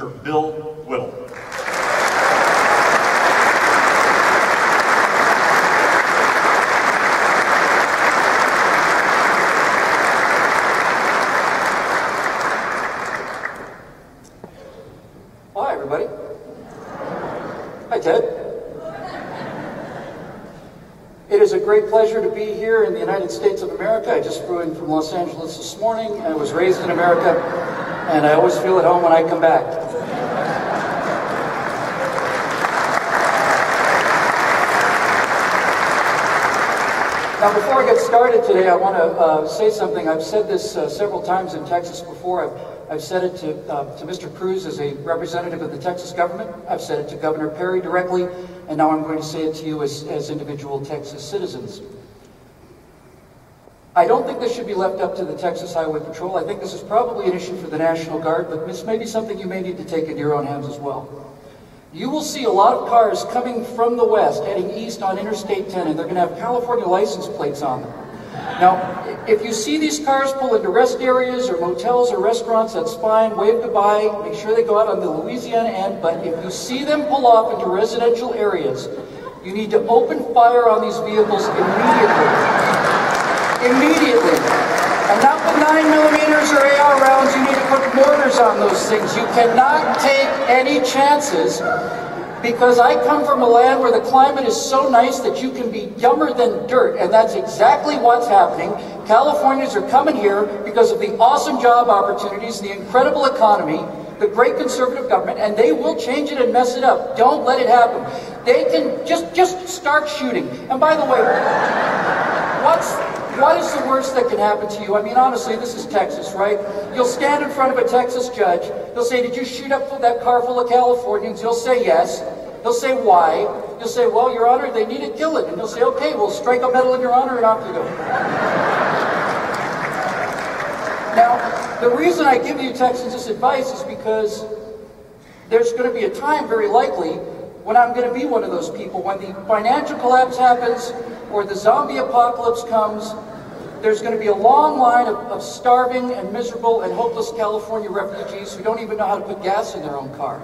Mr. Bill Whittle. Hi, everybody. Hi, Ted. It is a great pleasure to be here in the United States of America. I just flew in from Los Angeles this morning. I was raised in America, and I always feel at home when I come back. Now, before I get started today, I want to say something. I've said this several times in Texas before. I've said it to Mr. Cruz as a representative of the Texas government. I've said it to Governor Perry directly, and now I'm going to say it to you as individual Texas citizens. I don't think this should be left up to the Texas Highway Patrol. I think this is probably an issue for the National Guard, but this may be something you may need to take into your own hands as well. You will see a lot of cars coming from the west, heading east on Interstate 10, and they're going to have California license plates on them. Now, if you see these cars pull into rest areas or motels or restaurants, that's fine. Wave goodbye. Make sure they go out on the Louisiana end. But if you see them pull off into residential areas, you need to open fire on these vehicles immediately. Immediately. And not with 9mm or AR rounds. You need to put mortars on those things. You cannot take any chances, because I come from a land where the climate is so nice that you can be dumber than dirt, and that's exactly what's happening. Californians are coming here because of the awesome job opportunities, the incredible economy, the great conservative government, and they will change it and mess it up. Don't let it happen. They can just start shooting. And by the way, what is the worst that can happen to you? I mean, honestly, this is Texas, right? You'll stand in front of a Texas judge. They'll say, did you shoot up that car full of Californians? You'll say yes. He'll say, why? You'll say, well, Your Honor, they need to kill it. And he'll say, okay, we'll strike a medal in your honor, and off you go. Now, the reason I give you Texans this advice is because there's going to be a time, very likely, when I'm going to be one of those people. When the financial collapse happens, or the zombie apocalypse comes, there's going to be a long line of starving and miserable and hopeless California refugees who don't even know how to put gas in their own car.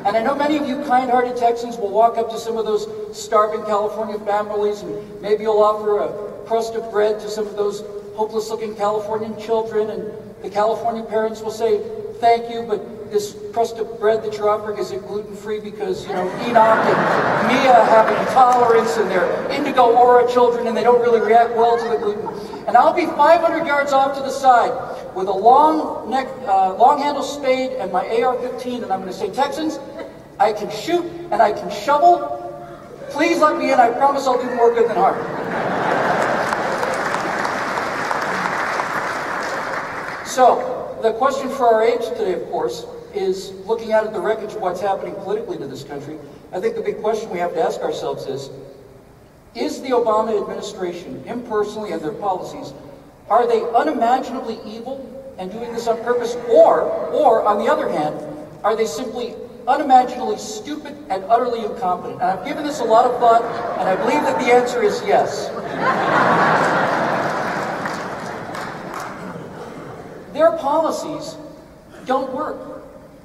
And I know many of you kind-hearted Texans will walk up to some of those starving California families, and maybe you'll offer a crust of bread to some of those hopeless-looking Californian children, and the California parents will say, thank you, but this crust of bread that you're offering is gluten-free because, you know, Enoch and Mia have intolerance, and they're indigo aura children, and they don't really react well to the gluten. And I'll be 500 yards off to the side with a long-handle spade and my AR-15, and I'm going to say, Texans, I can shoot and I can shovel. Please let me in. I promise I'll do more good than harm. So, the question for our age today, of course, is looking out at the wreckage of what's happening politically to this country. I think the big question we have to ask ourselves is the Obama administration, him personally and their policies, are they unimaginably evil and doing this on purpose? Or on the other hand, are they simply unimaginably stupid and utterly incompetent? And I've given this a lot of thought, and I believe that the answer is yes. Their policies don't work.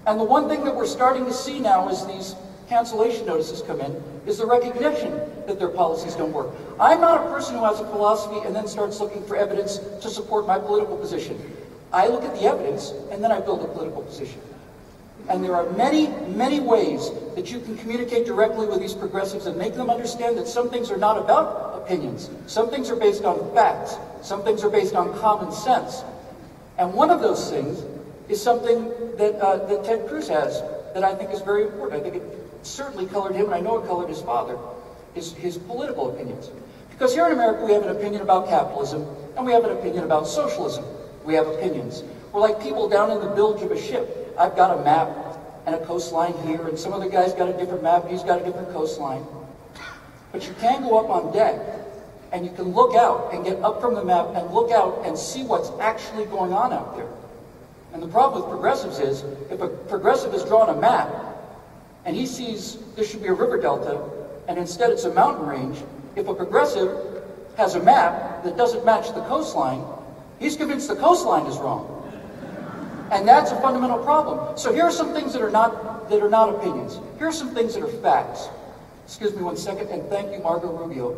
And the one thing that we're starting to see now as these cancellation notices come in is the recognition that their policies don't work. I'm not a person who has a philosophy and then starts looking for evidence to support my political position. I look at the evidence and then I build a political position. And there are many, many ways that you can communicate directly with these progressives and make them understand that some things are not about opinions. Some things are based on facts. Some things are based on common sense. And one of those things is something that Ted Cruz has that I think is very important. I think it certainly colored him, and I know it colored his father, his political opinions. Because here in America we have an opinion about capitalism, and we have an opinion about socialism. We have opinions. We're like people down in the bilge of a ship. I've got a map and a coastline here, and some other guy's got a different map, and he's got a different coastline. But you can go up on deck, and you can look out and get up from the map and look out and see what's actually going on out there. And the problem with progressives is, if a progressive has drawn a map, and he sees there should be a river delta, and instead it's a mountain range, if a progressive has a map that doesn't match the coastline, he's convinced the coastline is wrong. And that's a fundamental problem. So here are some things that are not opinions. Here are some things that are facts. Excuse me one second, and thank you, Margot Rubio.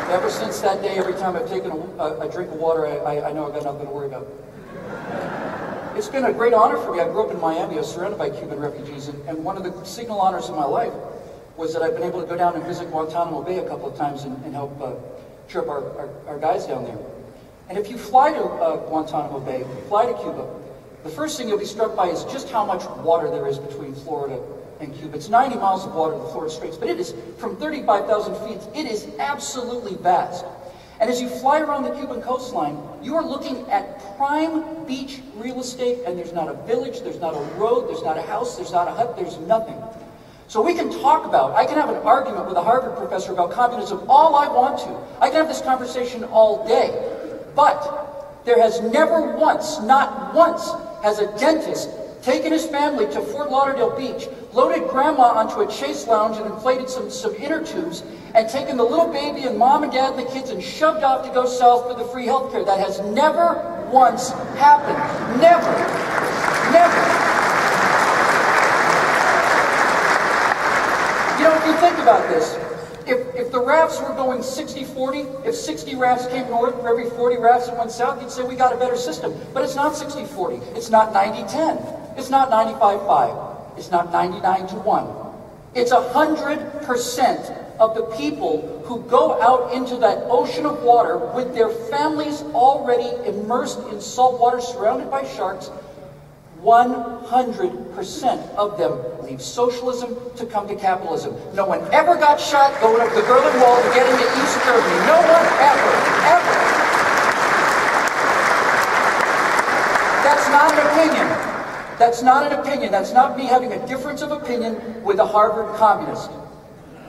Ever since that day, every time I've taken a drink of water, I know I've got nothing to worry about. It's been a great honor for me. I grew up in Miami. I was surrounded by Cuban refugees, and one of the signal honors of my life was that I've been able to go down and visit Guantanamo Bay a couple of times and help cheer up our guys down there. And if you fly to Guantanamo Bay, if you fly to Cuba, the first thing you'll be struck by is just how much water there is between Florida and Cuba. It's 90 miles of water, the Florida Straits, but it is from 35,000 feet. It is absolutely vast. And as you fly around the Cuban coastline, you are looking at prime beach real estate, and there's not a village, there's not a road, there's not a house, there's not a hut, there's nothing. So we can talk about, I can have an argument with a Harvard professor about communism all I want to. I can have this conversation all day. But there has never once, not once, has a dentist taken his family to Fort Lauderdale Beach, loaded grandma onto a chase lounge and inflated some inner tubes, and taken the little baby and mom and dad and the kids and shoved off to go south for the free health care. That has never once happened. Never. Never. You know, if you think about this, if the rafts were going 60-40, if 60 rafts came north for every 40 rafts that went south, you'd say we got a better system. But it's not 60-40. It's not 90-10. It's not 95-5. It's not 99-1. It's 100% of the people who go out into that ocean of water with their families already immersed in salt water, surrounded by sharks. 100% of them leave socialism to come to capitalism. No one ever got shot going up the Berlin Wall to get into East Germany. No one ever, ever. That's not an opinion. That's not an opinion. That's not me having a difference of opinion with a Harvard communist.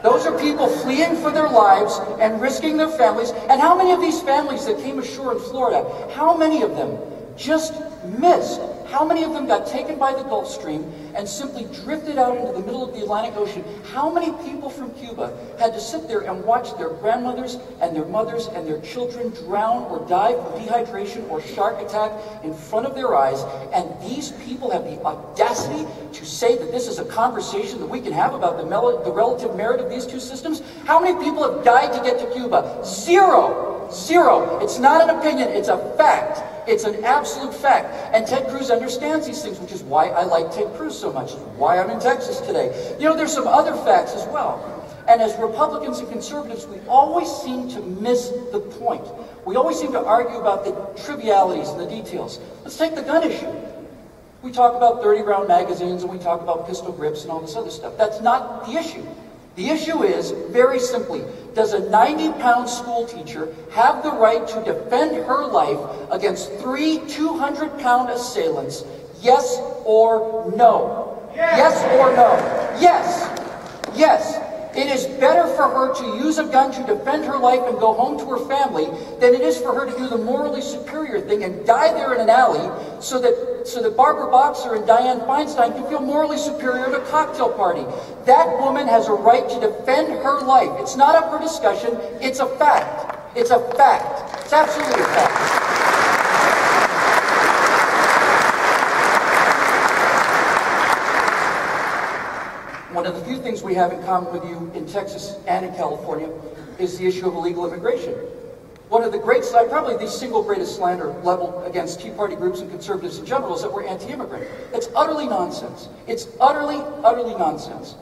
Those are people fleeing for their lives and risking their families. And how many of these families that came ashore in Florida, how many of them just missed? How many of them got taken by the Gulf Stream and simply drifted out into the middle of the Atlantic Ocean? How many people from Cuba had to sit there and watch their grandmothers and their mothers and their children drown or die from dehydration or shark attack in front of their eyes? And these people have the audacity to say that this is a conversation that we can have about the relative merit of these two systems? How many people have died to get to Cuba? Zero. Zero. It's not an opinion, it's a fact. It's an absolute fact. And Ted Cruz understands these things, which is why I like Ted Cruz so much, why I'm in Texas today. You know, there's some other facts as well. And as Republicans and conservatives, we always seem to miss the point. We always seem to argue about the trivialities and the details. Let's take the gun issue. We talk about 30-round magazines and we talk about pistol grips and all this other stuff. That's not the issue. The issue is, very simply, does a 90-pound school teacher have the right to defend her life against 3 200-pound assailants? Yes or no? Yes or no? Yes. Yes. It is better for her to use a gun to defend her life and go home to her family than it is for her to do the morally superior thing and die there in an alley so that Barbara Boxer and Dianne Feinstein can feel morally superior at a cocktail party. That woman has a right to defend her life. It's not up for discussion. It's a fact. It's a fact. It's absolutely a fact. One of the few things we have in common with you in Texas and in California is the issue of illegal immigration. One of the great, probably the single greatest slander leveled against Tea Party groups and conservatives in general is that we're anti-immigrant. It's utterly nonsense. It's utterly, utterly nonsense.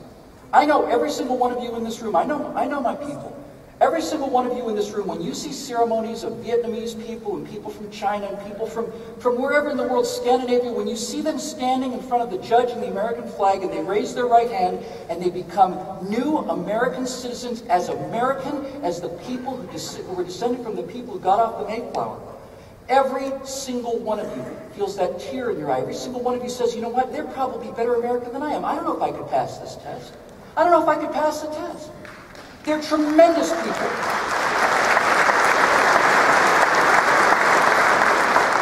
I know every single one of you in this room. I know my people. Every single one of you in this room, when you see ceremonies of Vietnamese people and people from China and people from wherever in the world, Scandinavia, when you see them standing in front of the judge and the American flag and they raise their right hand and they become new American citizens as American as the people who were descended from the people who got off the Mayflower. Every single one of you feels that tear in your eye. Every single one of you says, you know what, they're probably better American than I am. I don't know if I could pass this test. I don't know if I could pass the test. They're tremendous people.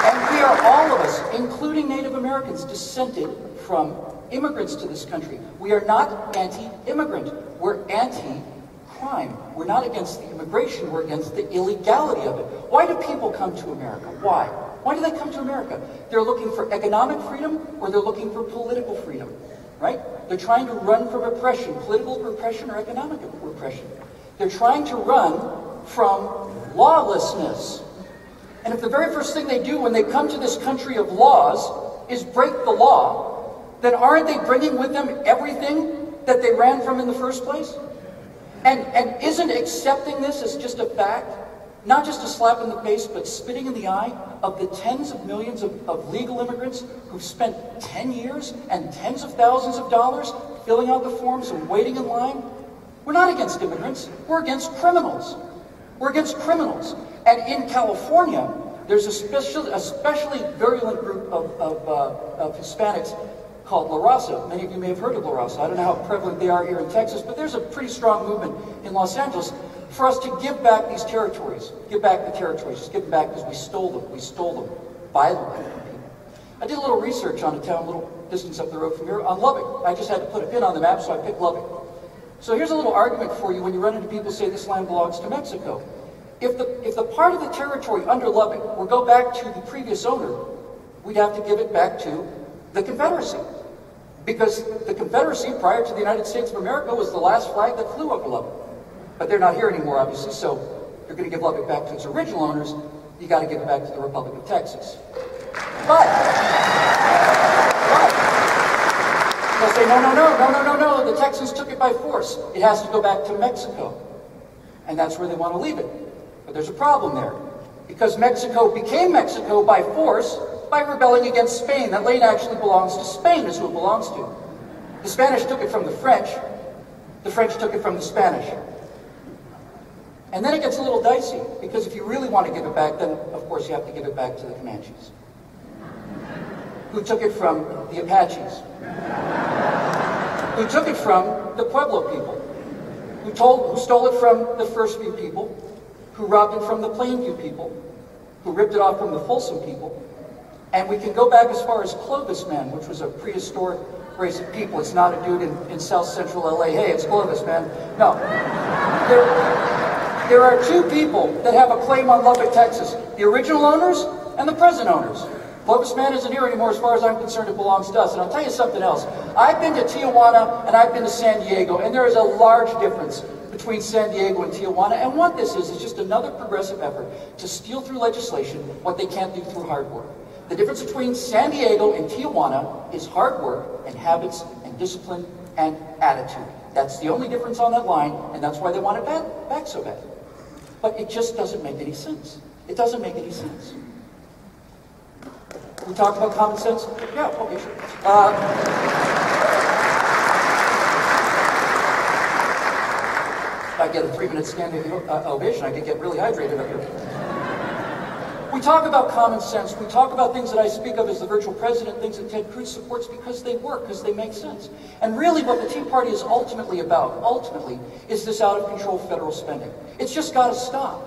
And we are, all of us, including Native Americans, descended from immigrants to this country. We are not anti-immigrant. We're anti-crime. crime. We're not against the immigration, we're against the illegality of it. Why do people come to America? Why? Why do they come to America? They're looking for economic freedom or they're looking for political freedom, right? They're trying to run from oppression, political repression or economic repression. They're trying to run from lawlessness. And if the very first thing they do when they come to this country of laws is break the law, then aren't they bringing with them everything that they ran from in the first place? And isn't accepting this as just a fact, not just a slap in the face, but spitting in the eye of the tens of millions of legal immigrants who've spent 10 years and tens of thousands of dollars filling out the forms and waiting in line? We're not against immigrants, we're against criminals. We're against criminals. And in California, there's a especially virulent group of Hispanics called La Raza. Many of you may have heard of La Raza. I don't know how prevalent they are here in Texas, but there's a pretty strong movement in Los Angeles for us to give back these territories. Give back the territories. Just give them back because we stole them. We stole them violently from people. I did a little research on a town a little distance up the road from here, on Lubbock. I just had to put a pin on the map, so I picked Lubbock. So here's a little argument for you when you run into people who say this land belongs to Mexico. If the part of the territory under Lubbock will go back to the previous owner, we'd have to give it back to the Confederacy. Because the Confederacy, prior to the United States of America, was the last flag that flew over Lubbock. But they're not here anymore, obviously, so if you're going to give Lubbock back to its original owners, you got to give it back to the Republic of Texas. But they'll say, no, the Texans took it by force. It has to go back to Mexico. And that's where they want to leave it. But there's a problem there. Because Mexico became Mexico by force by rebelling against Spain. That land actually belongs to Spain, is who it belongs to. The Spanish took it from the French. The French took it from the Spanish. And then it gets a little dicey, because if you really want to give it back, then of course you have to give it back to the Comanches, who took it from the Apaches, who took it from the Pueblo people, who stole it from the First View people, who robbed it from the Plainview people, who ripped it off from the Folsom people. And we can go back as far as Clovis Man, which was a prehistoric race of people. It's not a dude in South Central LA. Hey, it's Clovis Man. No. There are two people that have a claim on Lubbock, Texas. The original owners and the present owners. Clovis Man isn't here anymore. As far as I'm concerned, it belongs to us. And I'll tell you something else. I've been to Tijuana and I've been to San Diego, and there is a large difference between San Diego and Tijuana. And what this is just another progressive effort to steal through legislation what they can't do through hard work. The difference between San Diego and Tijuana is hard work and habits and discipline and attitude. That's the only difference on that line, and that's why they want it back so bad. But it just doesn't make any sense. It doesn't make any sense. We talked about common sense? Yeah, okay, sure. If I get a 3-minute standing ovation, I could get really hydrated up here. We talk about common sense. We talk about things that I speak of as the virtual president, things that Ted Cruz supports because they work, because they make sense. And really what the Tea Party is ultimately about, is this out-of-control federal spending. It's just got to stop.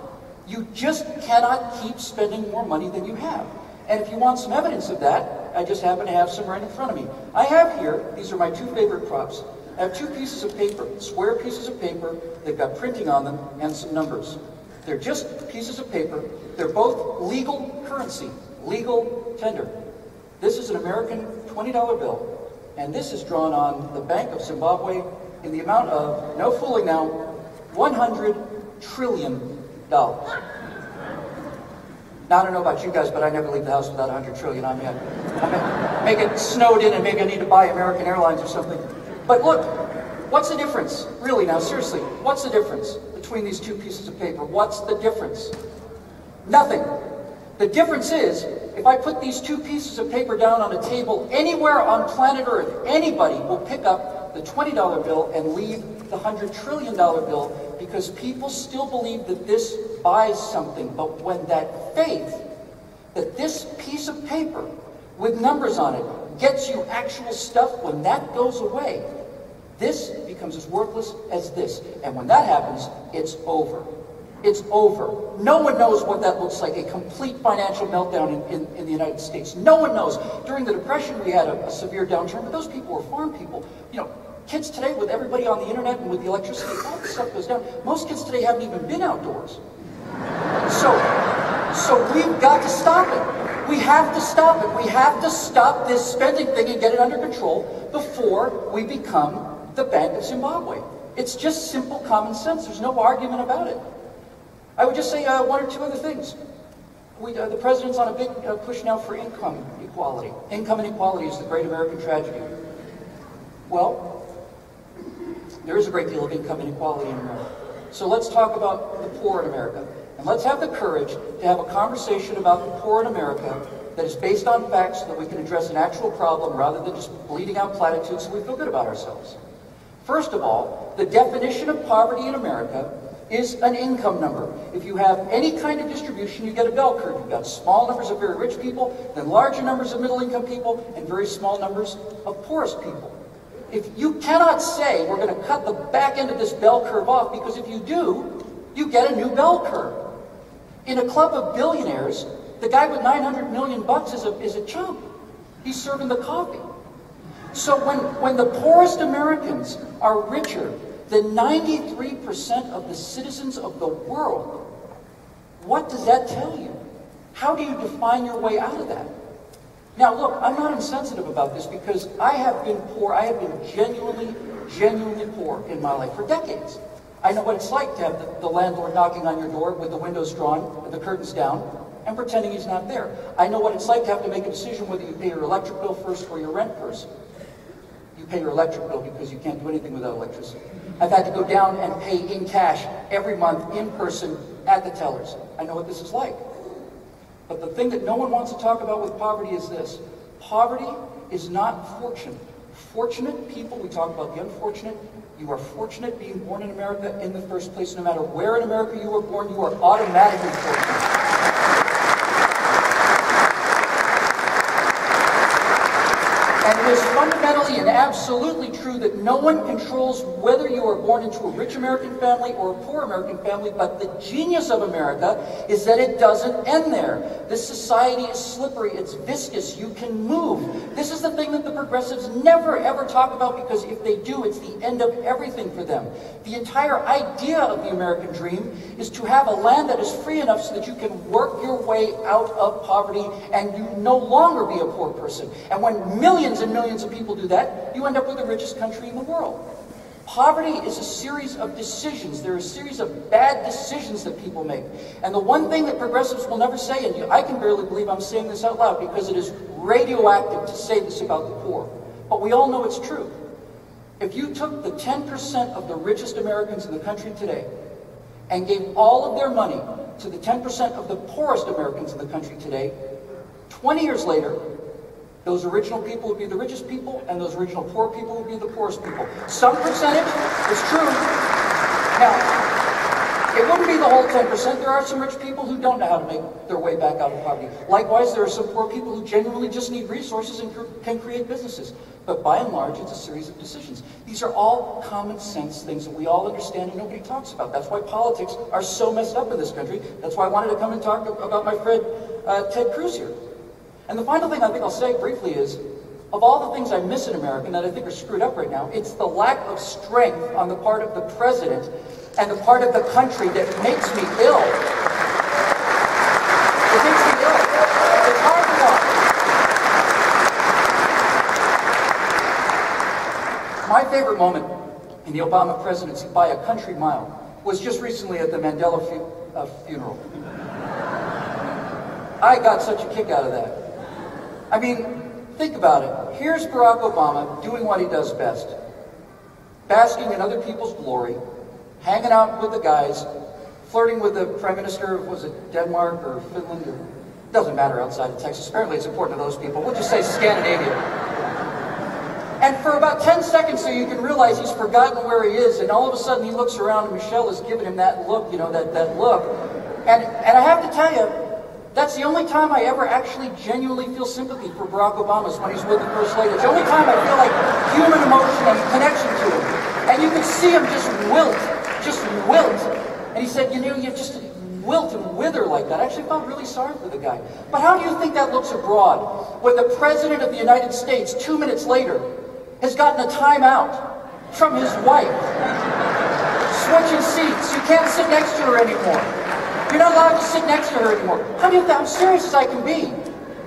You just cannot keep spending more money than you have. And if you want some evidence of that, I just happen to have some right in front of me. I have here, these are my two favorite props. I have two pieces of paper, square pieces of paper. They've got printing on them and some numbers. They're just pieces of paper. They're both legal currency, legal tender. This is an American $20 bill, and this is drawn on the Bank of Zimbabwe in the amount of, no fooling now, $100 trillion. Now, I don't know about you guys, but I never leave the house without $100 trillion on me. I may get snowed in and maybe I need to buy American Airlines or something. But look, what's the difference? Really now, seriously, what's the difference between these two pieces of paper? What's the difference? Nothing. The difference is, if I put these two pieces of paper down on a table anywhere on planet Earth, anybody will pick up the $20 bill and leave the $100 trillion bill, because people still believe that this buys something. But when that faith, that this piece of paper with numbers on it gets you actual stuff, when that goes away, this becomes as worthless as this. And when that happens, it's over. It's over. No one knows what that looks like, a complete financial meltdown in the United States. No one knows. During the Depression, we had a severe downturn, but those people were farm people. You know, Kids today, with everybody on the internet and with the electricity, all this stuff goes down. Most kids today haven't even been outdoors. So we've got to stop it. We have to stop it. We have to stop this spending thing and get it under control before we become the Bank of Zimbabwe. It's just simple common sense. There's no argument about it. I would just say one or two other things. The president's on a big push now for income equality. Income inequality is the great American tragedy. Well, there is a great deal of income inequality in America. So let's talk about the poor in America. And let's have the courage to have a conversation about the poor in America that is based on facts so that we can address an actual problem rather than just bleeding out platitudes so we feel good about ourselves. First of all, the definition of poverty in America is an income number. If you have any kind of distribution, you get a bell curve. You've got small numbers of very rich people, then larger numbers of middle-income people, and very small numbers of poorest people. If you cannot say we're going to cut the back end of this bell curve off, because if you do, you get a new bell curve. In a club of billionaires, the guy with $900 million is a chump. He's serving the coffee. So when the poorest Americans are richer than 93% of the citizens of the world, what does that tell you? How do you define your way out of that? Now look, I'm not insensitive about this because I have been poor. I have been genuinely poor in my life for decades. I know what it's like to have the landlord knocking on your door with the windows drawn and the curtains down and pretending he's not there. I know what it's like to have to make a decision whether you pay your electric bill first or your rent first. You pay your electric bill because you can't do anything without electricity. I've had to go down and pay in cash every month in person at the tellers. I know what this is like. But the thing that no one wants to talk about with poverty is this. Poverty is not fortune. Fortunate people, we talk about the unfortunate. You are fortunate being born in America in the first place. No matter where in America you were born, you are automatically fortunate. And it is fundamentally and absolutely true that no one controls whether you are born into a rich American family or a poor American family, but the genius of America is that it doesn't end there. This society is slippery, it's viscous, you can move. This is the thing that the progressives never ever talk about, because if they do, it's the end of everything for them. The entire idea of the American dream is to have a land that is free enough so that you can work your way out of poverty and you no longer be a poor person. And when millions and millions of people do that, you end up with the richest country in the world. Poverty is a series of decisions. There are a series of bad decisions that people make. And the one thing that progressives will never say, and I can barely believe I'm saying this out loud because it is radioactive to say this about the poor, but we all know it's true. If you took the 10% of the richest Americans in the country today and gave all of their money to the 10% of the poorest Americans in the country today, 20 years later, those original people would be the richest people, and those original poor people would be the poorest people. Some percentage is true. Now, it wouldn't be the whole 10%. There are some rich people who don't know how to make their way back out of poverty. Likewise, there are some poor people who genuinely just need resources and can create businesses. But by and large, it's a series of decisions. These are all common sense things that we all understand and nobody talks about. That's why politics are so messed up in this country. That's why I wanted to come and talk about my friend Ted Cruz here. And the final thing I think I'll say briefly is, of all the things I miss in America and that I think are screwed up right now, it's the lack of strength on the part of the president and the part of the country that makes me ill. It makes me ill. It's hard to watch. My favorite moment in the Obama presidency by a country mile was just recently at the Mandela funeral. I got such a kick out of that. I mean, think about it. Here's Barack Obama doing what he does best. Basking in other people's glory, hanging out with the guys, flirting with the Prime Minister of, was it Denmark or Finland? Or, doesn't matter outside of Texas. Apparently it's important to those people. We'll just say Scandinavia. And for about 10 seconds so you can realize he's forgotten where he is, and all of a sudden he looks around and Michelle is giving him that look, you know, that look. And I have to tell you, that's the only time I ever actually genuinely feel sympathy for Barack Obama is when he's with the First Lady. It's the only time I feel like human emotion and connection to him. And you can see him just wilt. And he said, you know, you just wilt and wither like that. I actually felt really sorry for the guy. But how do you think that looks abroad when the President of the United States, 2 minutes later, has gotten a timeout from his wife. Switching seats. You can't sit next to her anymore. You're not allowed to sit next to her anymore. How do you think? I'm serious as I can be.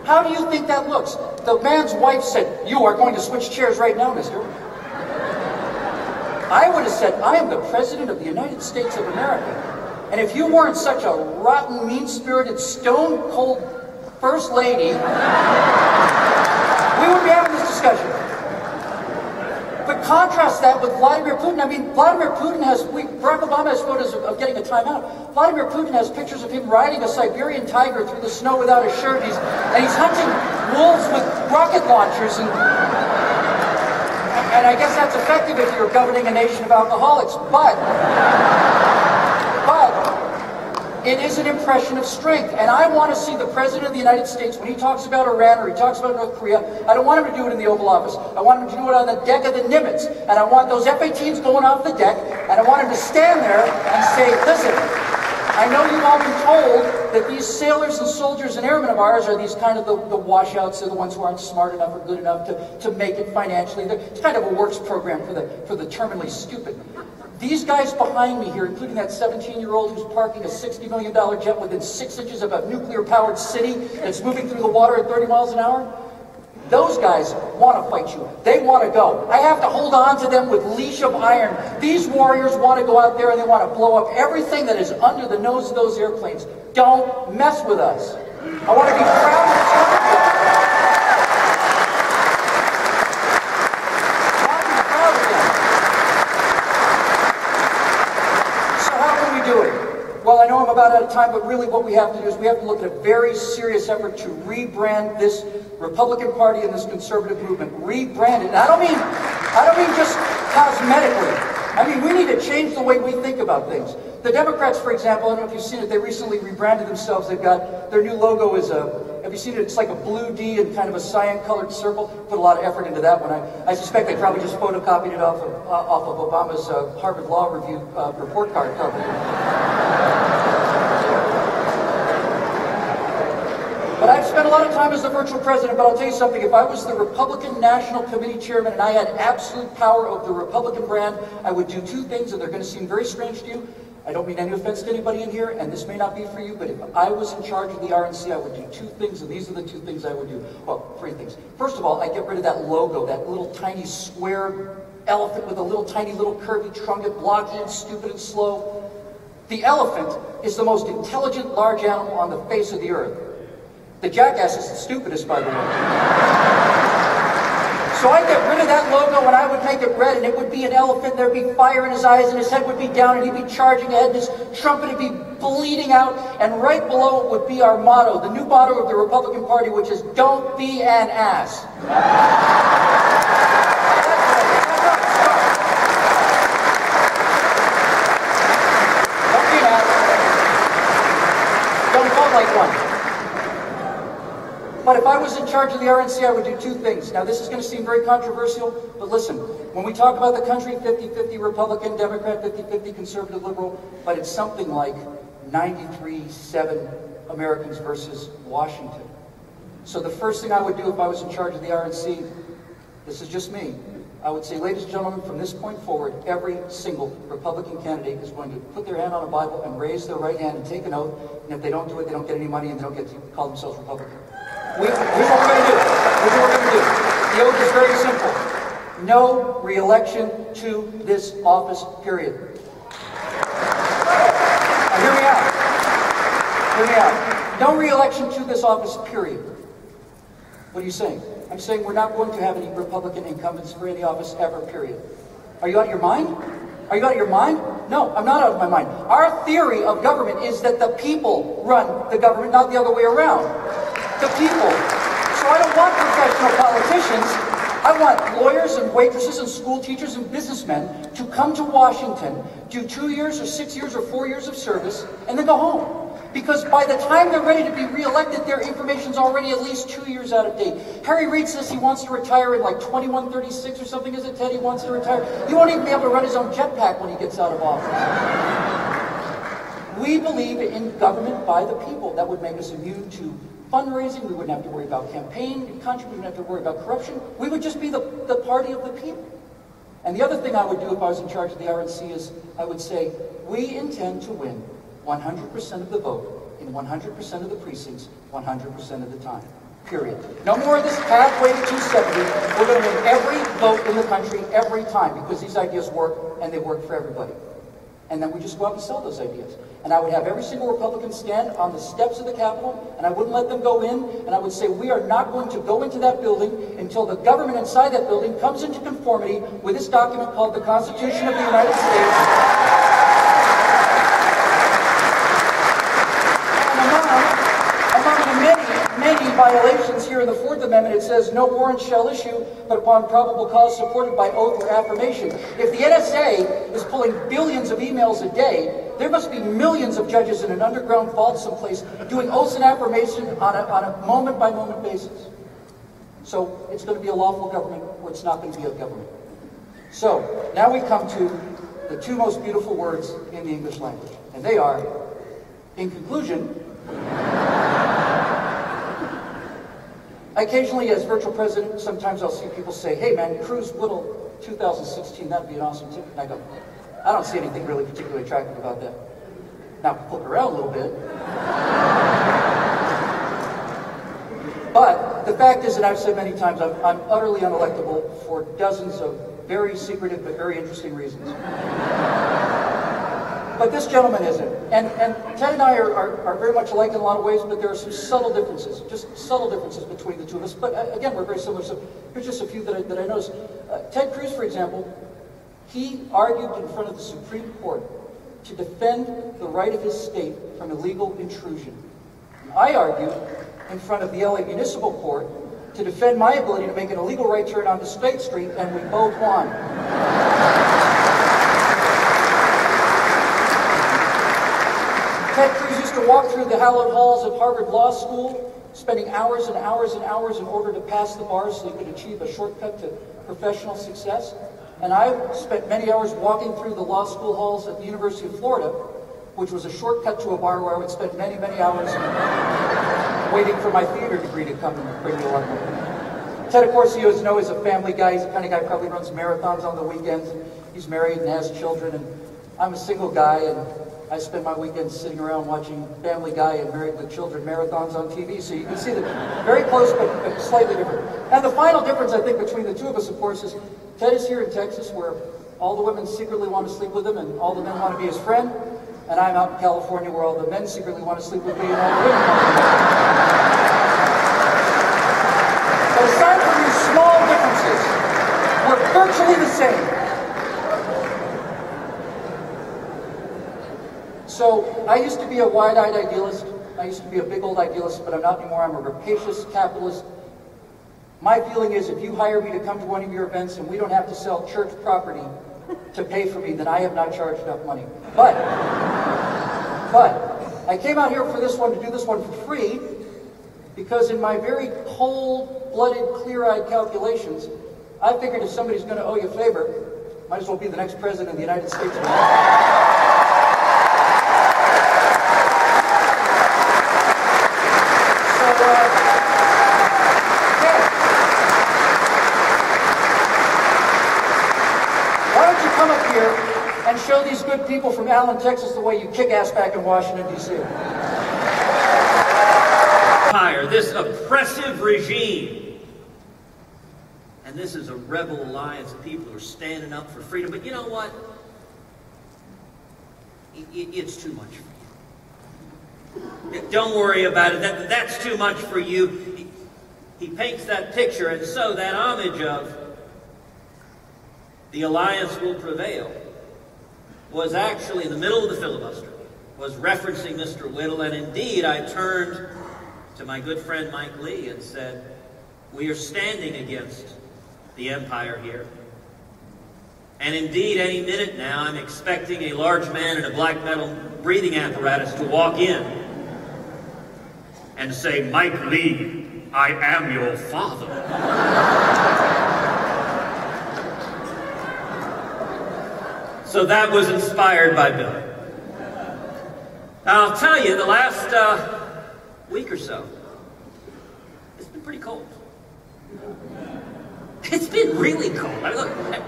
How do you think that looks? The man's wife said, "You are going to switch chairs right now, mister." I would have said, "I am the President of the United States of America. And if you weren't such a rotten, mean-spirited, stone-cold First Lady, we wouldn't be having this discussion." But contrast that with Vladimir Putin. I mean, Vladimir Putin has, Barack Obama has photos of getting a timeout. Vladimir Putin has pictures of him riding a Siberian tiger through the snow without a shirt. He's hunting wolves with rocket launchers. And I guess that's effective if you're governing a nation of alcoholics. But it is an impression of strength. And I want to see the President of the United States, when he talks about Iran or he talks about North Korea, I don't want him to do it in the Oval Office. I want him to do it on the deck of the Nimitz. And I want those F-18s going off the deck. And I want him to stand there and say, "Listen, I know you've all been told that these sailors and soldiers and airmen of ours are these kind of the washouts. They're the ones who aren't smart enough or good enough to make it financially. It's kind of a works program for the terminally stupid. These guys behind me here, including that 17-year-old who's parking a $60 million jet within 6 inches of a nuclear-powered city that's moving through the water at 30 miles an hour, those guys want to fight you. They want to go. I have to hold on to them with leash of iron. These warriors want to go out there and they want to blow up everything that is under the nose of those airplanes. Don't mess with us. I want to be proud of the Well, I know I'm about out of time, but really what we have to do is we have to look at a very serious effort to rebrand this Republican Party and this conservative movement. Rebrand it. And I don't mean just cosmetically. I mean, we need to change the way we think about things. The Democrats, for example, I don't know if you've seen it, they recently rebranded themselves. They've got, their new logo is have you seen it? It's like a blue D and kind of a cyan-colored circle. Put a lot of effort into that one. I suspect they probably just photocopied it off of Obama's Harvard Law Review report card, probably. But I've spent a lot of time as the virtual president, but I'll tell you something. If I was the Republican National Committee chairman and I had absolute power of the Republican brand, I would do two things, and they're going to seem very strange to you. I don't mean any offense to anybody in here, and this may not be for you, but if I was in charge of the RNC, I would do two things, and these are the two things I would do. Well, three things. First of all, I'd get rid of that logo, that little tiny square elephant with a little tiny little curvy trunk and blocky and stupid and slow. The elephant is the most intelligent large animal on the face of the earth. The jackass is the stupidest, by the way. So I'd get rid of that logo and I would make it red, and it would be an elephant. There'd be fire in his eyes and his head would be down and he'd be charging ahead and his trumpet would be bleeding out. And right below it would be our motto, the new motto of the Republican Party, which is, "Don't be an ass." Don't be an ass. Don't vote like one. But if I was in charge of the RNC, I would do two things. Now, this is going to seem very controversial, but listen, when we talk about the country, 50-50 Republican, Democrat, 50-50 conservative, liberal, but it's something like 93-7 Americans versus Washington. So the first thing I would do if I was in charge of the RNC, this is just me, I would say, ladies and gentlemen, from this point forward, every single Republican candidate is going to put their hand on a Bible and raise their right hand and take an oath, and if they don't do it, they don't get any money and they don't get to call themselves Republican. Here's what we're going to do. Here's what we're going to do. The oath is very simple. No re-election to this office, period. Now, hear me out. Hear me out. No re-election to this office, period. What are you saying? I'm saying we're not going to have any Republican incumbents for any office ever, period. Are you out of your mind? Are you out of your mind? No, I'm not out of my mind. Our theory of government is that the people run the government, not the other way around. The people. So I don't want professional politicians. I want lawyers and waitresses and school teachers and businessmen to come to Washington, do 2 years or 6 years or 4 years of service, and then go home. Because by the time they're ready to be reelected, their information's already at least 2 years out of date. Harry Reid says he wants to retire in like 2136 or something, is it, Ted? He wants to retire. He won't even be able to run his own jetpack when he gets out of office. We believe in government by the people. That would make us immune to fundraising. We wouldn't have to worry about campaign contributions. We wouldn't have to worry about corruption. We would just be the party of the people. And the other thing I would do if I was in charge of the RNC is I would say, we intend to win 100% of the vote in 100% of the precincts 100% of the time. Period. No more of this pathway to 270. We're going to win every vote in the country every time because these ideas work and they work for everybody. And then we just go out and sell those ideas. And I would have every single Republican stand on the steps of the Capitol, and I wouldn't let them go in, and I would say, we are not going to go into that building until the government inside that building comes into conformity with this document called the Constitution of the United States. And among the many violations here in the Fourth Amendment, it says, no warrant shall issue, but upon probable cause supported by oath or affirmation. If the NSA is pulling billions of emails a day, there must be millions of judges in an underground vault someplace doing oaths and affirmation on a moment-by-moment basis. So it's going to be a lawful government or it's not going to be a government. So now we come to the two most beautiful words in the English language. And they are, in conclusion, occasionally as virtual president, sometimes I'll see people say, hey man, Cruz Whittle 2016, that'd be an awesome ticket. And I go, I don't see anything really particularly attractive about that. Now, flip it around a little bit. But the fact is, and I've said many times, I'm utterly unelectable for dozens of very secretive but very interesting reasons. But this gentleman isn't. And Ted and I are very much alike in a lot of ways, but there are some subtle differences, just subtle differences between the two of us. But again, we're very similar. So here's just a few that I noticed. Ted Cruz, for example, he argued in front of the Supreme Court to defend the right of his state from illegal intrusion. I argued in front of the LA Municipal Court to defend my ability to make an illegal right turn onto State Street, and we both won. Ted Cruz used to walk through the hallowed halls of Harvard Law School, spending hours and hours and hours in order to pass the bar so he could achieve a shortcut to professional success. And I spent many hours walking through the law school halls at the University of Florida, which was a shortcut to a bar where I would spend many, many hours waiting for my theater degree to come and bring me along. Ted, of course, you guys know, is a family guy. He's the kind of guy who probably runs marathons on the weekends. He's married and has children, and I'm a single guy, and I spend my weekends sitting around watching Family Guy and Married with Children marathons on TV, so you can see that very close but slightly different. And the final difference, I think, between the two of us, of course, is Ted is here in Texas where all the women secretly want to sleep with him and all the men want to be his friend, and I'm out in California where all the men secretly want to sleep with me and all the women want to be his friend. But aside from these small differences, we're virtually the same. So I used to be a wide-eyed idealist. I used to be a big old idealist, but I'm not anymore. I'm a rapacious capitalist. My feeling is if you hire me to come to one of your events and we don't have to sell church property to pay for me, then I have not charged enough money. But I came out here for this one, to do this one for free, because in my very cold-blooded, clear-eyed calculations, I figured if somebody's going to owe you a favor, might as well be the next president of the United States of America. And show these good people from Allen, Texas, the way you kick ass back in Washington, D.C. This oppressive regime. And this is a rebel alliance of people who are standing up for freedom. But you know what? It's too much for you. Don't worry about it. That's too much for you. He paints that picture, and so that homage of the alliance will prevail was actually in the middle of the filibuster, was referencing Mr. Whittle, and indeed I turned to my good friend Mike Lee and said, we are standing against the empire here. And indeed, any minute now, I'm expecting a large man in a black metal breathing apparatus to walk in and say, Mike Lee, I am your father. So that was inspired by Bill. Now, I'll tell you, the last week or so, it's been pretty cold. It's been really cold. I mean, look,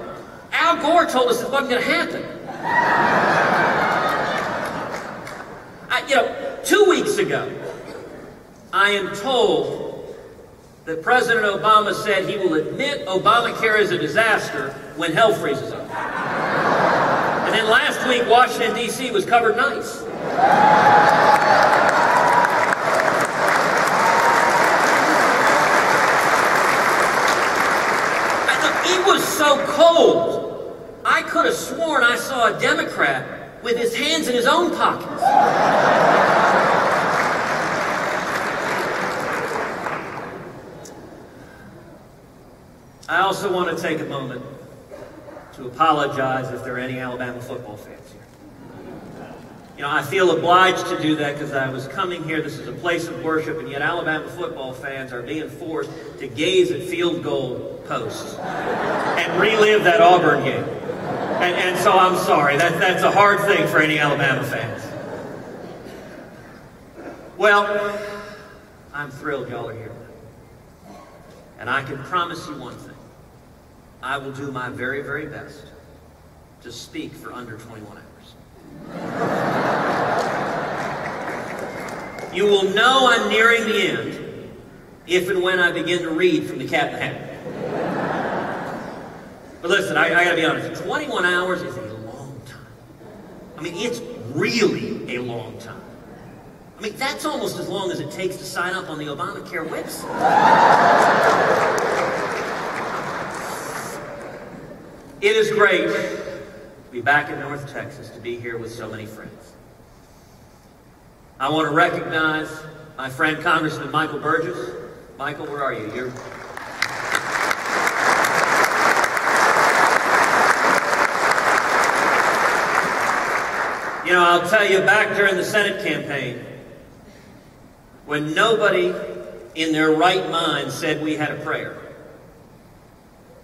Al Gore told us it wasn't going to happen. 2 weeks ago, I am told that President Obama said he will admit Obamacare is a disaster when hell freezes up. And then last week, Washington, D.C. was covered in ice. It was so cold, I could have sworn I saw a Democrat with his hands in his own pockets. I also want to take a moment to apologize if there are any Alabama football fans here. I feel obliged to do that because I was coming here. This is a place of worship, and yet Alabama football fans are being forced to gaze at field goal posts and relive that Auburn game. And so I'm sorry. That's a hard thing for any Alabama fans. Well, I'm thrilled y'all are here. And I can promise you one thing. I will do my very, very best to speak for under 21 hours. You will know I'm nearing the end if and when I begin to read from the Cat in the Hat. But listen, I got to be honest. 21 hours is a long time. I mean, it's really a long time. I mean, that's almost as long as it takes to sign up on the Obamacare website. It is great to be back in North Texas, to be here with so many friends. I want to recognize my friend Congressman Michael Burgess. Michael, where are you? I'll tell you, back during the Senate campaign, when nobody in their right mind said we had a prayer,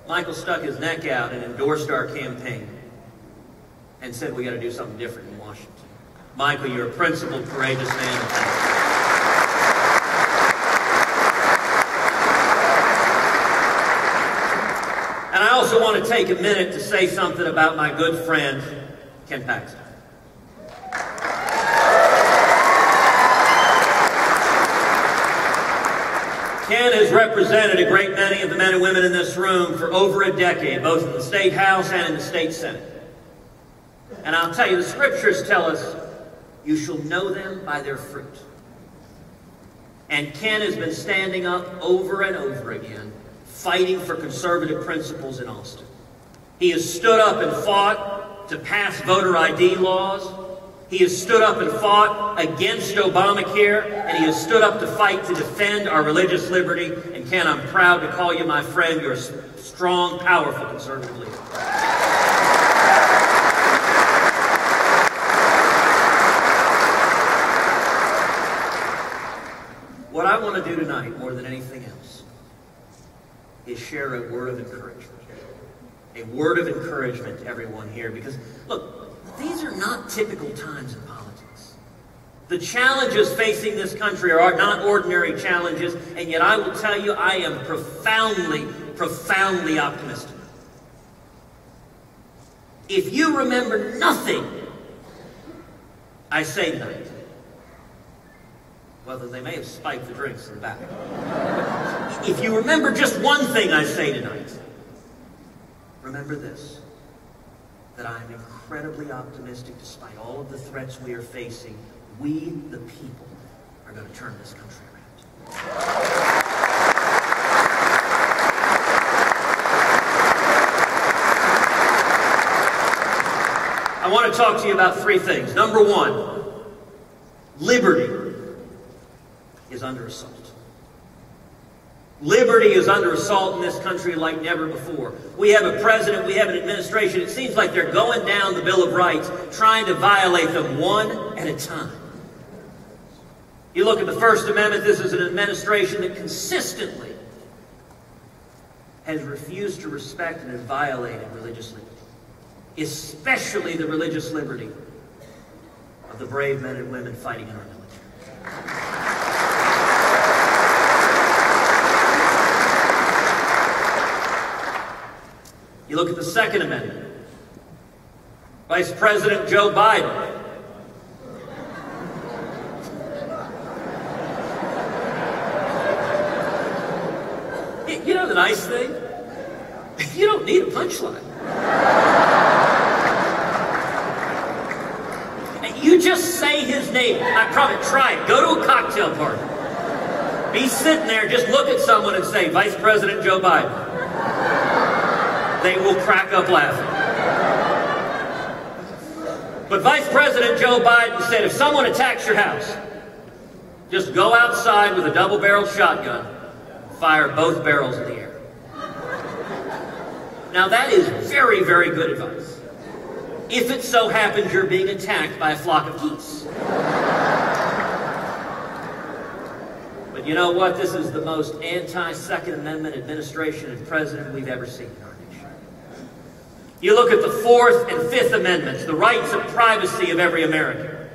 Michael stuck his neck out and endorsed our campaign and said we got to do something different in Washington. Michael, you're a principled, courageous man. And I also want to take a minute to say something about my good friend, Ken Paxton. Ken has represented a great many of the men and women in this room for over a decade, both in the State House and in the State Senate. And I'll tell you, the Scriptures tell us, you shall know them by their fruit. And Ken has been standing up over and over again, fighting for conservative principles in Austin. He has stood up and fought to pass voter ID laws. He has stood up and fought against Obamacare, and he has stood up to fight to defend our religious liberty. And Ken, I'm proud to call you my friend. You're a strong, powerful conservative leader. What I want to do tonight, more than anything else, is share a word of encouragement. A word of encouragement to everyone here. Because, look, these are not typical times in politics. The challenges facing this country are not ordinary challenges, and yet I will tell you, I am profoundly, profoundly optimistic. If you remember nothing I say tonight, well, then they may have spiked the drinks in the back. If you remember just one thing I say tonight, remember this. That I am incredibly optimistic despite all of the threats we are facing. We, the people, are going to turn this country around. I want to talk to you about three things. Number one, liberty is under assault. Liberty is under assault in this country like never before. We have a president, we have an administration. It seems like they're going down the Bill of Rights, trying to violate them one at a time. You look at the First Amendment, this is an administration that consistently has refused to respect and has violated religious liberty, especially the religious liberty of the brave men and women fighting in our military. look at the Second Amendment. Vice President Joe Biden. You know the nice thing? You don't need a punchline. You just say his name. I promise, try it. Go to a cocktail party. Be sitting there, just look at someone and say, Vice President Joe Biden. They will crack up laughing. But Vice President Joe Biden said, if someone attacks your house, just go outside with a double-barreled shotgun, fire both barrels in the air. Now that is very, very good advice. If it so happens you're being attacked by a flock of geese. But you know what? This is the most anti-Second Amendment administration and president we've ever seen in our nation. You look at the Fourth and Fifth Amendments, the rights of privacy of every American.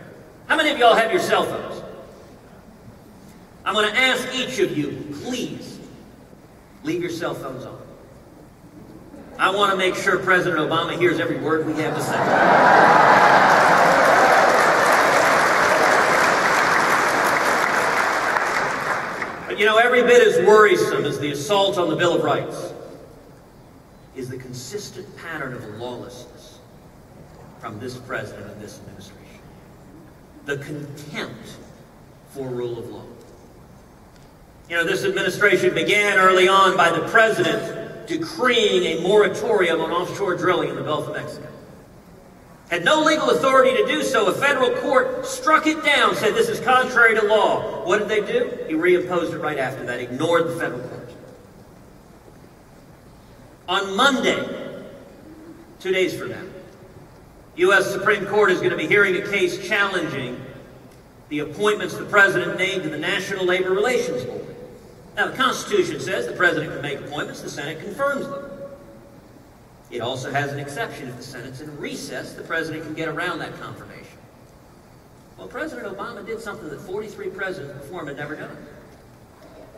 How many of y'all have your cell phones? I'm going to ask each of you, please, leave your cell phones on. I want to make sure President Obama hears every word we have to say. But you know, every bit as worrisome as the assault on the Bill of Rights is the consistent pattern of lawlessness from this president and this administration. The contempt for rule of law. You know, this administration began early on by the president decreeing a moratorium on offshore drilling in the Gulf of Mexico. Had no legal authority to do so. A federal court struck it down, said this is contrary to law. What did they do? He reimposed it right after that, ignored the federal court. On Monday, 2 days from now, U.S. Supreme Court is going to be hearing a case challenging the appointments the president named to the National Labor Relations Board. Now, the Constitution says the president can make appointments, the Senate confirms them. It also has an exception. If the Senate's in recess, the president can get around that confirmation. Well, President Obama did something that 43 presidents before him had never done.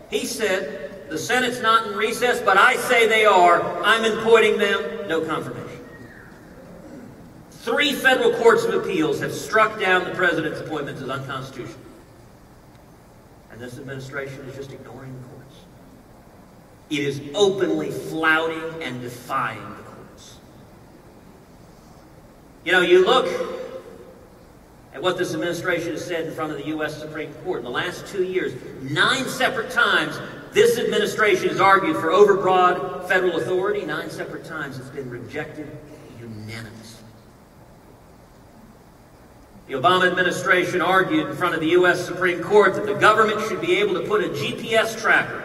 He said, the Senate's not in recess, but I say they are. I'm appointing them. No confirmation. 3 federal courts of appeals have struck down the president's appointments as unconstitutional. And this administration is just ignoring the courts. It is openly flouting and defying the courts. You know, you look at what this administration has said in front of the U.S. Supreme Court. In the last 2 years, 9 separate times, this administration has argued for overbroad federal authority. 9 separate times it's been rejected unanimously. The Obama administration argued in front of the U.S. Supreme Court that the government should be able to put a GPS tracker